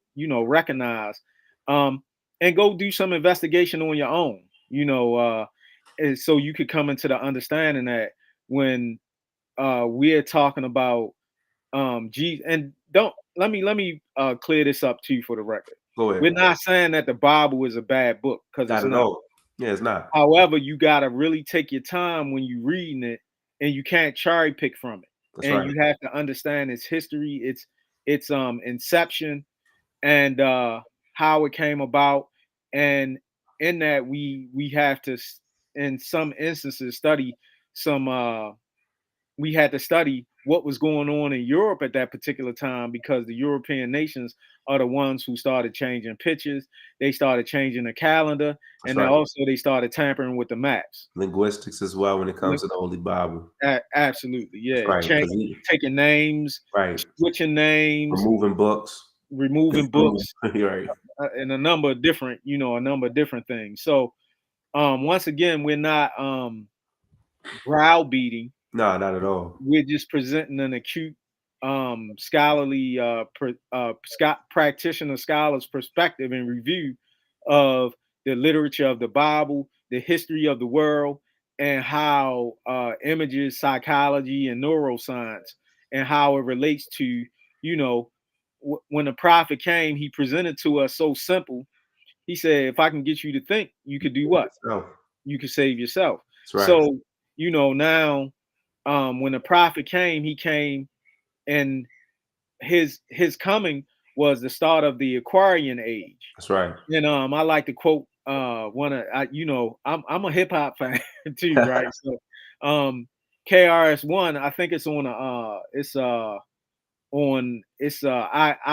B: recognize um and go do some investigation on your own, and so you could come into the understanding that when we're talking about Jesus. And don't let me clear this up too for the record.
A: Go ahead.
B: We're not saying that the Bible is a bad book, because it's
A: Not at
B: not.
A: all. Yeah, it's not.
B: However, you gotta really take your time when you reading it, and you can't cherry pick from it.
A: That's
B: And
A: right.
B: you have to understand its history, its inception, and how it came about. And in that we have to in some instances study some we had to study what was going on in Europe at that particular time, because the European nations are the ones who started changing pictures. They started changing the calendar,
A: That's
B: and then
A: right.
B: also they started tampering with the maps.
A: Linguistics as well when it
B: Li-
A: comes to the Holy Bible.
B: Absolutely,
A: That's
B: yeah.
A: right. Because
B: Taking names,
A: right,
B: switching names,
A: removing books.
B: removing books,
A: You're right.
B: and a number of different things. So, once again, we're not browbeating.
A: No, not at all.
B: We're just presenting an acute scholarly practitioner scholar's perspective and review of the literature of the Bible, the history of the world, and how images, psychology, and neuroscience, and how it relates to, when the prophet came, he presented to us so simple. He said, if I can get you to think, you could do what?
A: So,
B: You could save yourself.
A: that's right.
B: So, now when the prophet came, he came, and his coming was the start of the Aquarian age.
A: That's right.
B: And I like to quote one of I'm a hip hop fan too, right? So KRS-One, I think it's on I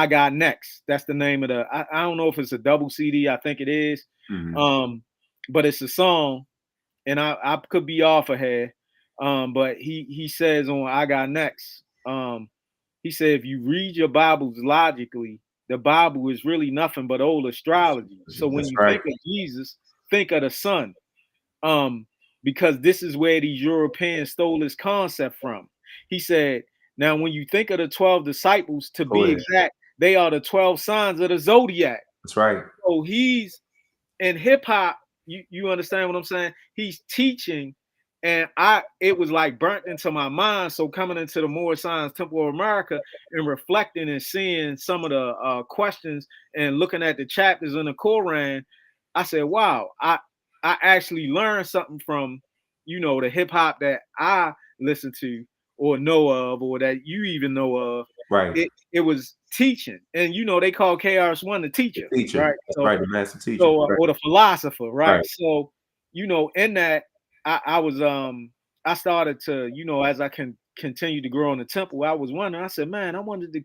B: Got Next. That's the name of the I don't know if it's a double CD, I think it is.
A: Mhm.
B: But it's a song, and I could be off ahead. But he says on I Got Next, he said if you read your Bibles logically, the Bible is really nothing but old astrology. So when
A: That's
B: you
A: right.
B: think of Jesus, think of the sun. Um, because this is where these Europeans stole this concept from. He said, now when you think of the 12 disciples, to
A: Go
B: be
A: ahead.
B: exact, they are the 12 signs of the zodiac.
A: That's right.
B: So he's in hip hop, you understand what I'm saying? He's teaching, and it was like burnt into my mind. So coming into the Moorish Science Temple of America and reflecting and seeing some of the questions and looking at the chapters in the Quran, I said, wow, I actually learned something from the hip hop that I listen to or know of, or that you even know of.
A: Right.
B: It was teaching, and they call KRS-One the
A: The
B: teacher,
A: teacher.
B: right?
A: That's
B: So
A: right. The master teacher.
B: so
A: Right.
B: or the philosopher, right?
A: Right.
B: So in that, I was I started to, as I can continue to grow in the temple, I was wondering. I said, man, I wondered if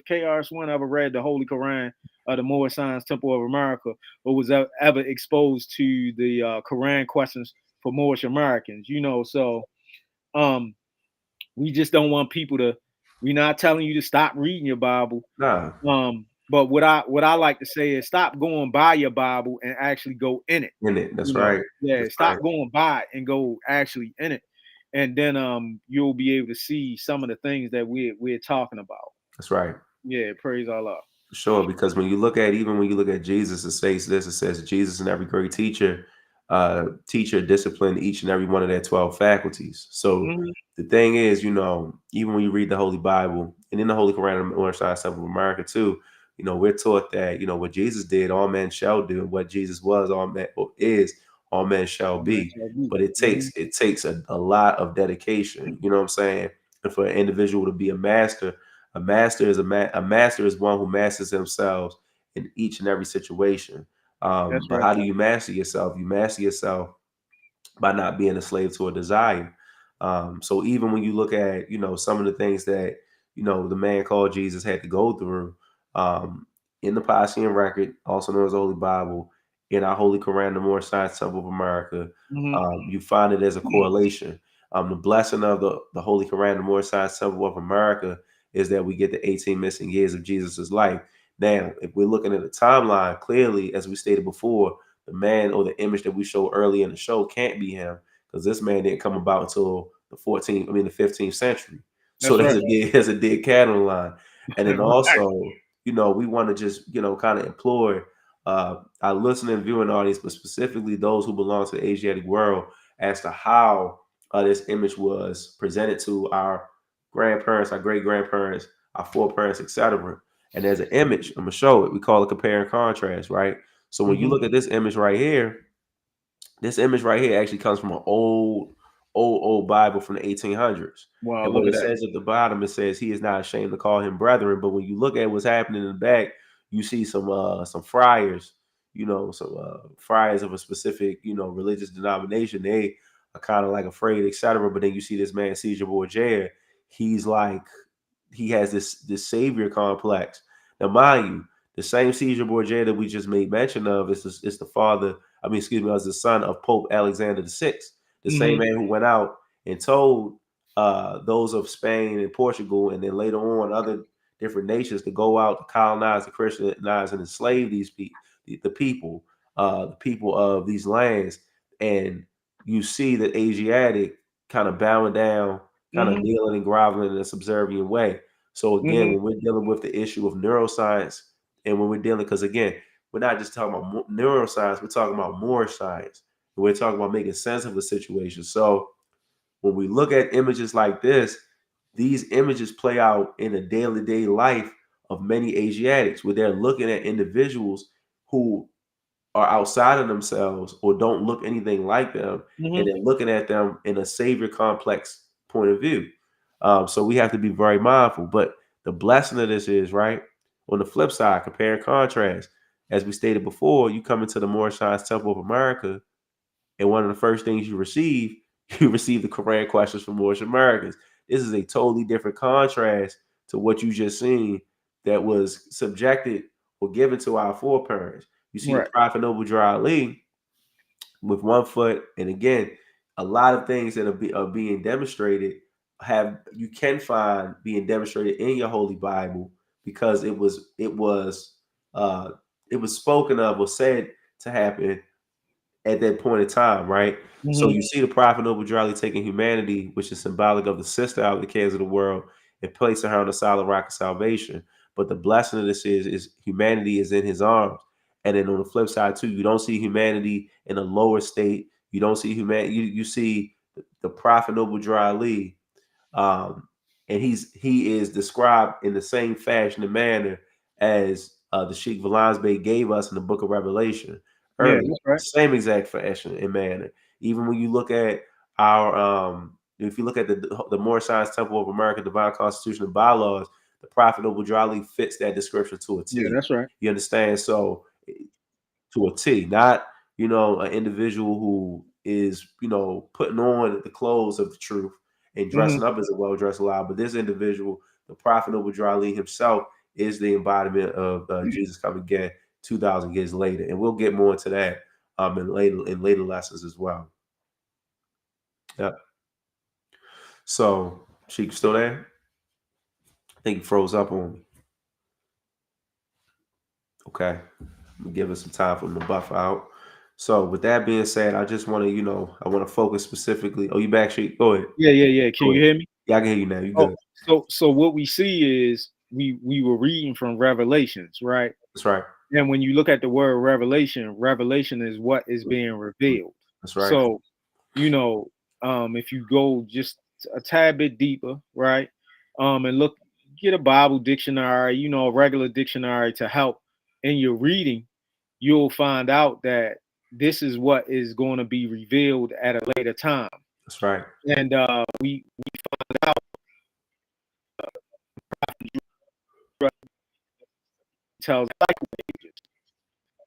B: KRS-One ever read the Holy Quran of the Moorish Science Temple of America, or was ever exposed to the Quran questions for Moorish Americans. So um we just don't want people to. We're not telling you to stop reading your Bible.
A: Nah.
B: But what I like to say is stop going by your Bible and actually go in it.
A: In it. That's right.
B: Yeah,
A: That's
B: stop
A: right.
B: going by it and go actually in it. And then you'll be able to see some of the things that we're talking about.
A: That's right.
B: Yeah, praise Allah.
A: For sure. Because when you look at Jesus, it says this. It says Jesus and every great teacher teacher disciplined each and every one of their 12 faculties. So
B: Mhm.
A: the thing is, even when you read the Holy Bible and in the Holy Quran and the Moorish Temple of America too, we're taught that, what Jesus did, all men shall do, and what Jesus was, all men or is, all men shall be. But it
B: Mhm.
A: takes a lot of dedication, you know what I'm saying? And for an individual to be a master is a master is one who masters themselves in each and every situation.
B: That's
A: But
B: right.
A: how do you master yourself? You master yourself by not being a slave to a desire. So even when you look at, some of the things that, the man called Jesus had to go through, in the Passion record, also known as the Holy Bible, in our Holy Quran, the Moorish Science Temple of America,
B: Mhm.
A: you find it as a correlation. The blessing of the Holy Quran, the Moorish Science Temple of America, is that we get the 18 missing years of Jesus's life. Now, if we're looking at the timeline, clearly, as we stated before, the man or the image that we show early in the show can't be him, because this man didn't come about until the 15th century. So
B: That's right.
A: there's a dead cat on the line. And then
B: Right.
A: also, we want to just, kind of implore our listening and viewing audience, but specifically those who belong to the Asiatic world, as to how this image was presented to our grandparents, our great grandparents, our foreparents, etc. And there's an image. I'm gonna show it. We call it compare and contrast, right? So when you
B: Mhm.
A: look at this image right here, this image right here actually comes from an old Bible from the 1800s.
B: Wow,
A: And
B: look
A: what
B: at
A: it
B: that.
A: says at the bottom, it says, "He is not ashamed to call him brethren." But when you look at what's happening in the back, you see some friars, some friars of a specific, religious denomination. They are kind of like afraid, etc. But then you see this man, Caesar Borgia. He's like, he has this savior complex. Now, mind you, the same Caesar Borgia that we just made mention of is the father. I mean, excuse me, was the son of Pope Alexander VI, the same
B: Mhm.
A: man who went out and told those of Spain and Portugal, and then later on other different nations, to go out to colonize, to Christianize, and enslave the people of these lands. And you see that Asiatic kind of bowing down, kind of
B: Mhm.
A: kneeling and groveling in a subservient way. So again,
B: Mhm.
A: when we're dealing with the issue of neuroscience, and when we're dealing, because again, we're not just talking about neuroscience, we're talking about Moorish science. We're talking about making sense of the situation. So when we look at images like this, these images play out in the daily day life of many Asiatics, where they're looking at individuals who are outside of themselves or don't look anything like them, and
B: Mhm.
A: they're looking at them in a savior complex point of view. So we have to be very mindful. But the blessing of this is, right, on the flip side, compare and contrast. As we stated before, you come into the Moorish Science Temple of America, and one of the first things you receive, you receive the Quran questions from Moorish Americans. This is a totally different contrast to what you just seen that was subjected or given to our foreparents. You see the
B: Right.
A: Prophet Noble Dry Ali with one foot, and again, a lot of things that are being demonstrated you can find being demonstrated in your Holy Bible, because uh, it was spoken of or said to happen at that point in time, right? So
B: Mhm.
A: you see the Prophet Noble Drali taking humanity, which is symbolic of the sister out of the cares of the world, and placing her on the solid rock of salvation. But the blessing of this is humanity is in his arms. And then on the flip side too, you don't see humanity in a lower state. You don't see humanity. You see the Prophet Noble Drali, um, and he is described in the same fashion and manner as the Sheikh Valans Bey gave us in the Book of Revelation
B: Yeah,
A: earlier.
B: that's right.
A: Same exact fashion and manner. Even when you look at our, if you look at the Moorish Science Temple of America, Divine Constitution and Bylaws, the Prophet Noble Drali fits that description to a
B: Yeah,
A: T.
B: that's right.
A: You understand? So to a T, not an individual who is putting on the clothes of the truth and
B: Mhm.
A: dressing up as a well-dressed lie, but this individual, the Prophet Noble Drali himself, is the embodiment of Jesus coming again 2,000 years later, and we'll get more into that in later lessons as well. Yeah. So, Sheik, still there? I think he froze up on me. Okay. Give us some time for him to buff out. So with that being said, I just want to, I want to focus specifically. Oh, you back, Sheik? Go ahead.
B: Yeah, yeah, yeah. Can
A: Go
B: you
A: ahead.
B: hear me?
A: Yeah, I can hear you now. You
B: Oh,
A: good.
B: so what we see is we were reading from Revelations, right?
A: That's right.
B: And when you look at the word revelation, revelation is what is being revealed.
A: That's right.
B: So, you know, if you go just a tad bit deeper, right, and look, get a Bible dictionary, you know, a regular dictionary to help in your reading, you'll find out that this is what is going to be revealed at a later time.
A: That's right.
B: And we found out tells cycle ages,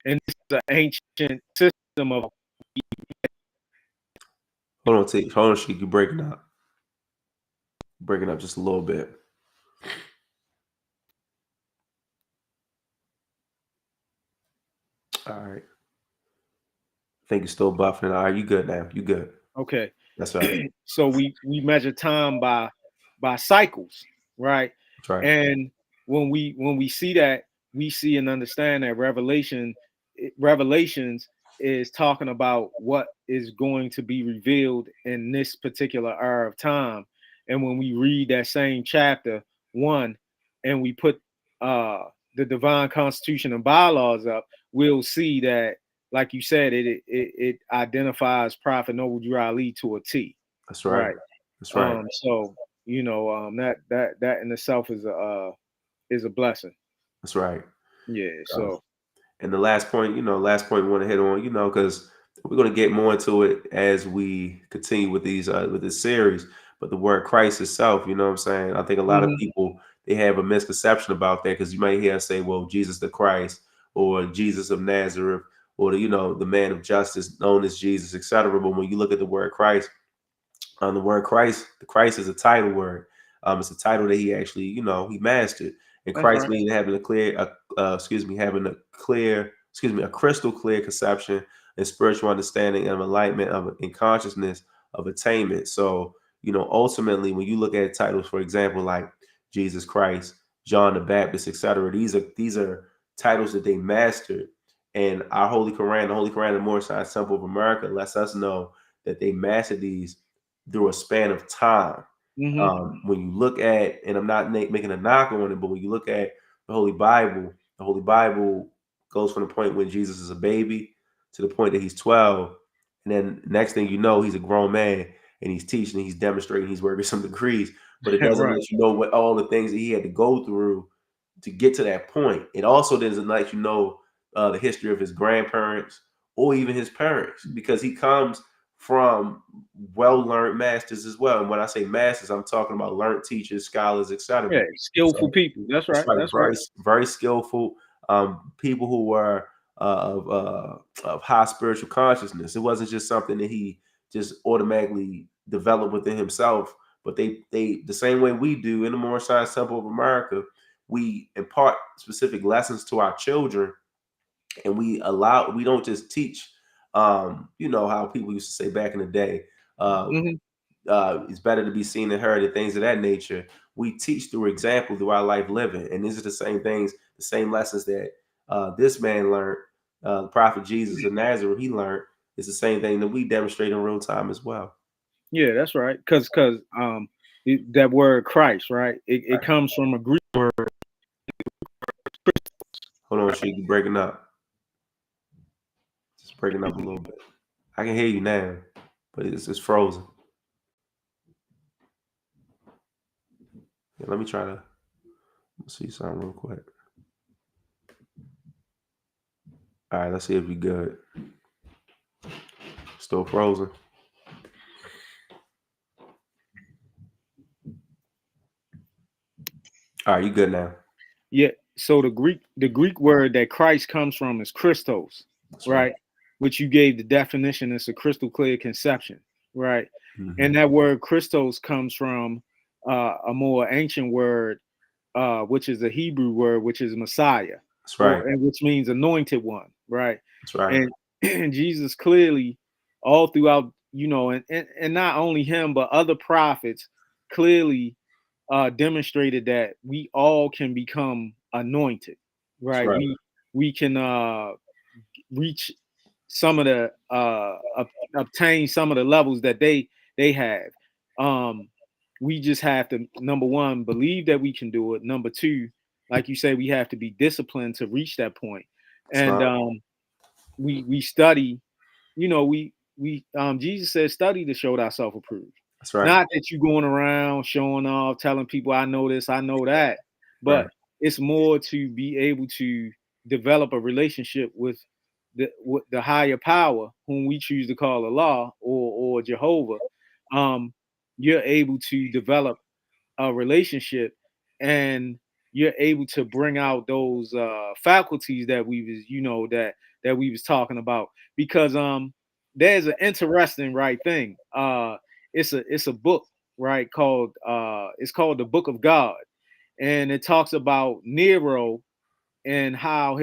B: and this is an ancient system of
A: Hold on, hold on, Sheik. You're breaking up just a little bit. All right. I think you're still buffing. All right, you good now. You good.
B: okay.
A: That's right.
B: So we measure time by cycles, right?
A: That's right.
B: And when we see that, we see and understand that Revelations is talking about what is going to be revealed in this particular era of time. And when we read that same chapter 1 and we put the divine constitution and bylaws up, we'll see that, like you said, it identifies Prophet Noble Drew Ali to a T.
A: That's right.
B: Right.
A: That's right.
B: So you know, that in itself is a blessing.
A: That's right.
B: Yeah. So
A: And the last point we want to hit on, because we're going to get more into it as we continue with this series. But the word Christ itself, you know what I'm saying? I think a lot of people, they have a misconception about that, because you might hear us say, well, Jesus the Christ, or Jesus of Nazareth, or the man of justice known as Jesus, etc. But when you look at the word Christ, the word Christ, the Christ is a title word. It's a title that he actually, he mastered. And Christ means having a crystal clear conception and spiritual understanding and enlightenment in consciousness of attainment. So, ultimately, when you look at titles, for example, like Jesus Christ, John the Baptist, etc., these are titles that they mastered. And our Holy Quran, the Holy Quran of the Moorish Temple of America, lets us know that they mastered these through a span of time. When you look at, and I'm not making a knock on it, but when you look at the Holy Bible goes from the point when Jesus is a baby to the point that he's 12. And then next thing you know, he's a grown man and he's teaching, and he's demonstrating, he's working some degrees, but it doesn't
B: right.
A: let you know what all the things that he had to go through to get to that point. It also doesn't let you know the history of his grandparents or even his parents, because he comes from well-learned masters as well. And when I say masters, I'm talking about learned teachers, scholars, etc.
B: Yeah, skillful
A: So
B: people. That's right. That's
A: very,
B: right.
A: very skillful people who were of high spiritual consciousness. It wasn't just something that he just automatically developed within himself, but they the same way we do in the Moorish Science Temple of America, we impart specific lessons to our children, and we don't just teach, how people used to say back in the day, it's better to be seen and heard and things of that nature. We teach through example, through our life living. And these are the same things, the same lessons that this man learned, the prophet Jesus of Nazareth, he learned. It's the same thing that we demonstrate in real time as well.
B: Yeah, that's right. Because that word Christ, right? It comes from a Greek word.
A: Hold on, Sheik, you breaking up. Just breaking up a little bit. I can hear you now, but it's frozen. Yeah, let me try to see something real quick. All right, let's see if we good. Still frozen. All right, you good now.
B: Yeah. So the Greek word that Christ comes from is Christos, right? Which you gave the definition. It's a crystal clear conception, right? And that word Christos comes from a more ancient word, which is a Hebrew word, which is Messiah.
A: That's right.
B: And which means anointed one, right?
A: That's right.
B: And Jesus clearly, all throughout, and not only him, but other prophets clearly demonstrated that we all can become anointed,
A: That's
B: right?
A: right.
B: We can reach some of the obtain some of the levels that they have. We just have to, number one, believe that we can do it. Number two, like you say, we have to be disciplined to reach that point. And we study, we Jesus said, study to show thyself approved.
A: That's right.
B: Not that you going around showing off, telling people I know this, I know that,
A: Right.
B: but it's more to be able to develop a relationship with the higher power, whom we choose to call Allah or Jehovah. Um, you're able to develop a relationship, and you're able to bring out those faculties that we was, that we was talking about. Because there's an interesting right thing. It's a book, right, called it's called the Book of God, and it talks about Nero and how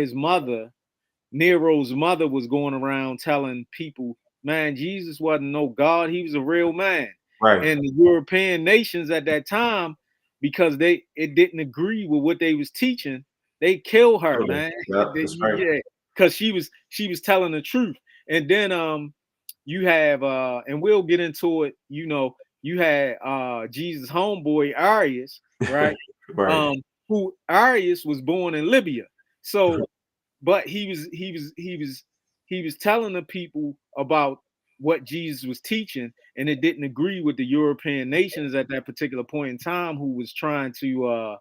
B: Nero's mother was going around telling people, man, Jesus wasn't no God, he was a real man.
A: Right.
B: And the European nations at that time, because it didn't agree with what they was teaching, they killed her,
A: Okay.
B: man.
A: Yeah, that's right.
B: Yeah, because she was telling the truth. And then you have and we'll get into it, you had Jesus' homeboy Arius, right?
A: Right.
B: Um, who Arius was born in Libya. So but he was telling the people about what Jesus was teaching, and it didn't agree with the European nations at that particular point in time, who was trying to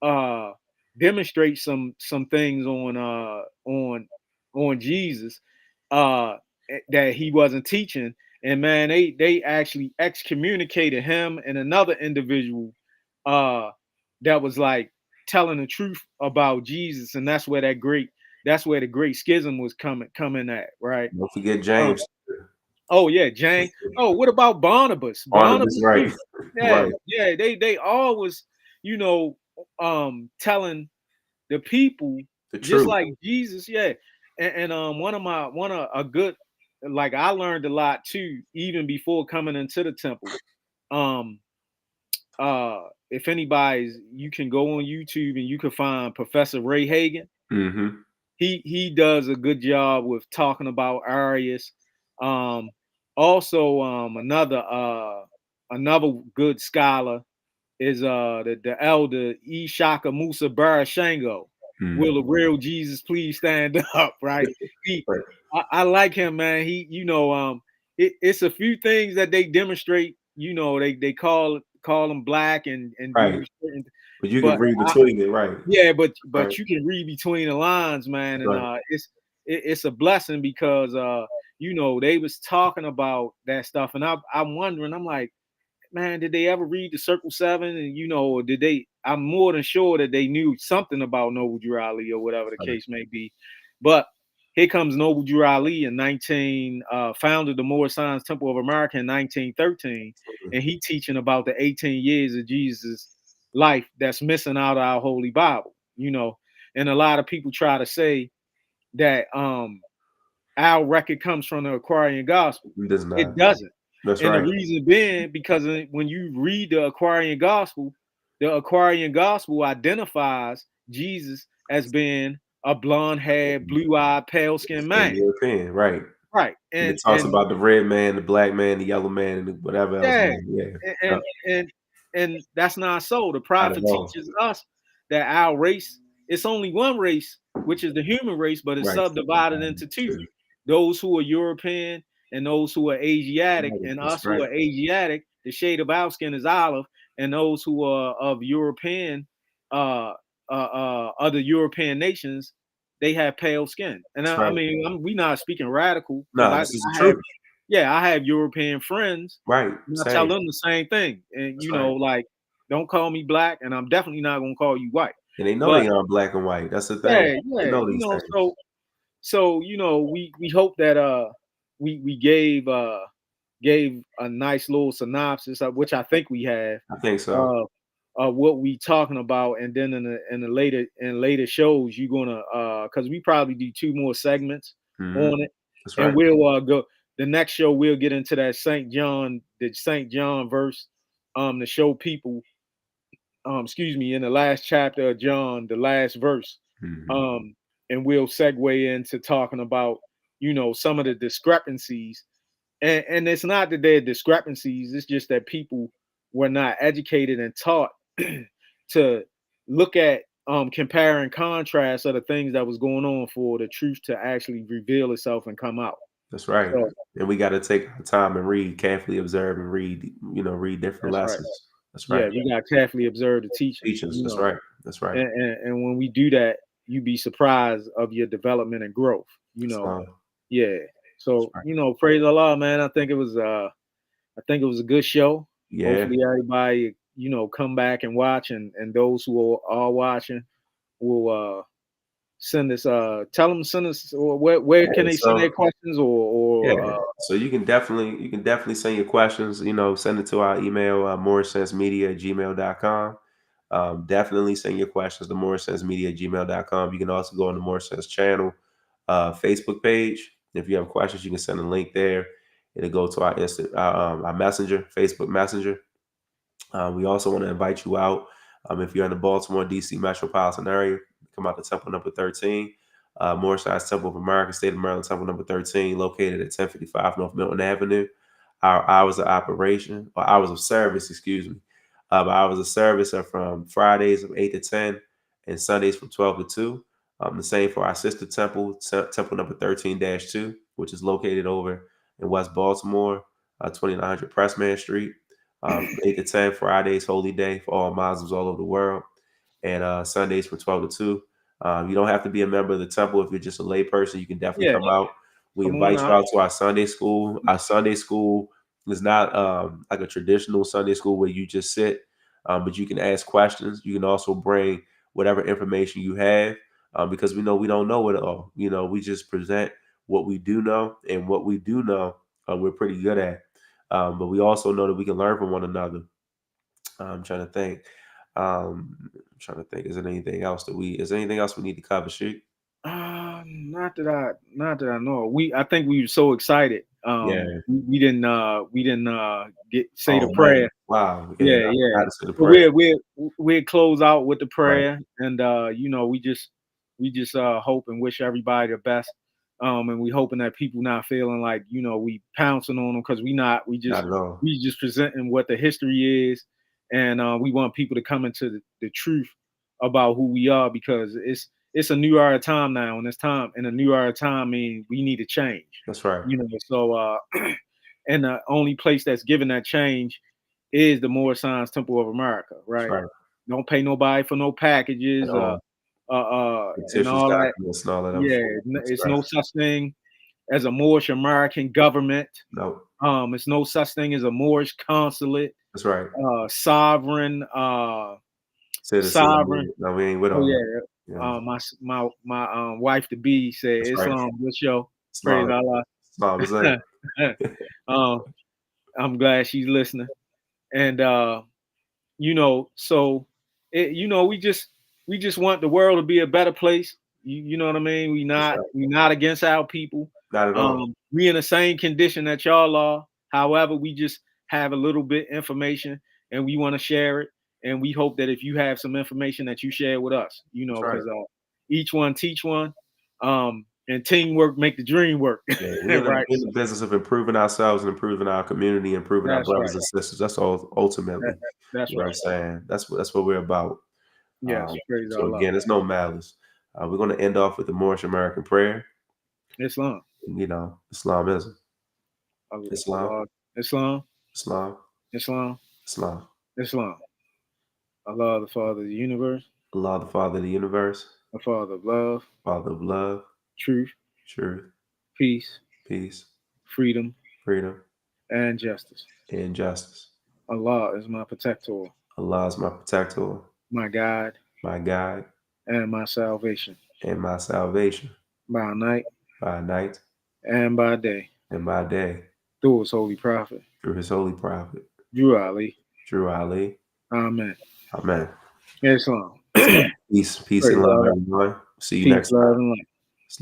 B: uh demonstrate some things on Jesus uh that he wasn't teaching. And man, they actually excommunicated him and another individual uh that was like telling the truth about Jesus. And that's where the great schism was coming at, right?
A: Don't forget
B: Uh,
A: James.
B: oh yeah, Jane. Oh, what about Barnabas?
A: Barnabas,
B: Barnabas
A: right.
B: too. Yeah,
A: Right.
B: yeah. They always, you know, telling the people
A: The
B: just
A: truth.
B: like Jesus. Yeah, and one of a good, like, I learned a lot too, even before coming into the temple. Um, if anybody's, you can go on YouTube and you can find Professor Ray Hagan.
A: Mm-hmm.
B: He does a good job with talking about Arius. Um, Also, another good scholar is the elder Ishaka Musa Barashango. Will the
A: Mm-hmm.
B: real Jesus please stand up? Right? He,
A: Right.
B: I like him, man. He, it's a few things that they demonstrate. They call him black and
A: Right.
B: do certain,
A: But you can
B: but
A: read between it, right.
B: yeah,
A: Right.
B: but you can read between the lines, man, and
A: Right.
B: it's a blessing because they was talking about that stuff, and I'm wondering, I'm like, man, did they ever read the Circle Seven? And or did they? I'm more than sure that they knew something about Noble Drew Ali or whatever the
A: Right.
B: case may be. But here comes Noble Drew Ali in 19 founded the Moorish Science Temple of America in 1913, and he teaching about the 18 years of Jesus' life that's missing out of our Holy Bible. And a lot of people try to say that our record comes from the Aquarian Gospel.
A: It does
B: It
A: not.
B: doesn't.
A: That's
B: And the
A: right.
B: reason being because when you read the Aquarian Gospel identifies Jesus as being a blonde-haired, blue-eyed, pale-skinned
A: And
B: man.
A: European, right.
B: Right.
A: And it
B: And
A: talks
B: and
A: about the red man, the black man, the yellow man, and whatever else,
B: yeah,
A: man. Yeah.
B: and and and that's not so. The
A: Not at
B: prophet
A: all.
B: teaches us that our race, it's only one race, which is the human race, but it's
A: Right.
B: subdivided into two.
A: True.
B: Those who are European and those who are Asiatic,
A: Right.
B: and
A: That's
B: us who
A: right.
B: are Asiatic, the shade of our skin is olive, and those who are of European, other European nations, they have pale skin. And
A: That's
B: I
A: right.
B: mean, we not speaking radical because
A: No, this is the
B: I have,
A: truth.
B: yeah, I have European friends,
A: Right.
B: and I tell
A: Same.
B: them the same thing. And
A: That's right.
B: like, don't call me black, and I'm definitely not gonna call you white.
A: And they know
B: But
A: they aren't black and white. That's the thing.
B: yeah,
A: They
B: yeah,
A: know these things.
B: so we hope that we gave a nice little synopsis of which I think we have
A: I think so.
B: uh what we talking about, and then in later shows you're gonna because we probably do two more segments
A: Hmm.
B: on it,
A: That's
B: and
A: right.
B: we'll go the next show, we'll get into that the St. John verse to show people, excuse me, in the last chapter of John, the last verse.
A: Hmm.
B: Um, and we'll segue into talking about, some of the discrepancies. And it's not that they're discrepancies, it's just that people were not educated and taught to look at compare and contrast of the things that was going on for the truth to actually reveal itself and come out.
A: That's right.
B: So
A: And we got to take our time and read, carefully observe and read, read different
B: that's right.
A: lessons. That's
B: Yeah,
A: right.
B: we got to carefully observe the teachings,
A: Teachings. That's right. That's right.
B: and when we do that, you be surprised of your development and growth.
A: Islam.
B: Yeah.
A: That's
B: So
A: right.
B: praise Allah, man. I think it was a good show.
A: Yeah.
B: Hopefully everybody, come back and watch, and those who are watching will send us tell them, send us, or where can
A: Yeah.
B: they send their questions,
A: Yeah.
B: or
A: So you can definitely send your questions, send it to our email, moorsensemedia@gmail.com. Definitely send your questions to moorsensemedia@gmail.com. You can also go on the Moorish Sense Channel Facebook page. If you have questions, you can send a link there. It'll go to our messenger, Facebook Messenger. We also want to invite you out. If you're in the Baltimore, D.C. metropolitan area, come out to Temple number 13, Moorish Temple of America, State of Maryland, Temple number 13, located at 1055 North Milton Avenue. Our hours of operation, or hours of service, excuse me. Our hours of service are from Fridays from 8 to 10 and Sundays from 12 to 2. The same for our sister temple, Temple number 13-2, which is located over in West Baltimore, 2900 Pressman Street. From 8 to 10, Fridays, holy day for all Muslims all over the world, and Sundays from 12 to 2. You don't have to be a member of the temple. If you're just a lay person, you can definitely
B: yeah,
A: come out. We
B: come on
A: invite you
B: out.
A: out to our Sunday school. Our Sunday school is not like a traditional Sunday school where you just sit, but you can ask questions. You can also bring whatever information you have, because we know we don't know it all. We just present what we do know, and what we do know, we're pretty good at. But we also know that we can learn from one another. I'm trying to think. I'm trying to think. Is there anything else we need to cover, Sheik?
B: Not that I know. I think we were so excited.
A: Yeah.
B: We didn't get say the
A: Oh man.
B: prayer.
A: Wow. Yeah.
B: Yeah,
A: I
B: yeah.
A: had to say the
B: But
A: prayer.
B: we'll close out with the
A: Right.
B: prayer, and we just hope and wish everybody the best. And we hoping that people not feeling like we pouncing on them, because we not.
A: Not at all.
B: We just presenting what the history is, and we want people to come into the truth about who we are, because it's a new era time now, and it's time in a new era time mean we need to change.
A: That's right.
B: So and the only place that's giving that change is the Moorish Science Temple of America,
A: That's
B: right?
A: right.
B: Don't pay nobody for no
A: At
B: packages,
A: all.
B: and
A: Fictitious
B: all that.
A: documents and all that other
B: Yeah,
A: stuff. That's
B: it's
A: right.
B: no such thing as a Moorish American government.
A: No.
B: It's no such thing as a Moorish consulate,
A: That's right.
B: sovereign,
A: Citizen.
B: sovereign.
A: No, we ain't with
B: Oh
A: all that.
B: yeah,
A: Yeah.
B: my wife to be said
A: That's right.
B: Islam. Good show. Praise
A: Islam.
B: Allah.
A: Islam is it.
B: um, I'm glad she's listening, and so we just want the world to be a better place. You know what I mean?
A: That's right.
B: We not against our people.
A: Not at all.
B: We in the same condition that y'all are. However, we just have a little bit information, and we want to share it. And we hope that if you have some information that you share with us,
A: That's right.
B: because each one teach one, and teamwork make the dream work.
A: Yeah,
B: Right.
A: we're in the business of improving ourselves and improving our community, improving our
B: That's
A: brothers
B: right.
A: and sisters. That's all ultimately.
B: That's
A: You know what
B: right.
A: I'm saying? That's what we're about.
B: Yes. Praise
A: So
B: Allah.
A: again, it's no malice. We're going to end off with the Moorish American prayer.
B: Islam.
A: Islamism. Islam,
B: Allah. Islam.
A: Islam,
B: Islam.
A: Islam.
B: Islam. Allah, the Father of the universe,
A: Allah, the Father of the universe,
B: the Father of love,
A: Father of love,
B: truth,
A: truth,
B: peace,
A: peace,
B: freedom,
A: freedom,
B: and justice.
A: and justice.
B: Allah is my protector,
A: Allah is my protector,
B: my guide,
A: my guide,
B: and my salvation,
A: and my salvation,
B: by night
A: by night
B: and by day,
A: and by day,
B: through his holy prophet,
A: through his holy prophet,
B: Drew Ali.
A: Drew Ali.
B: Amen.
A: Amen.
B: Islam.
A: Peace
B: Praise
A: and love,
B: Allah.
A: everyone. See you
B: Peace,
A: next time.
B: love, and light.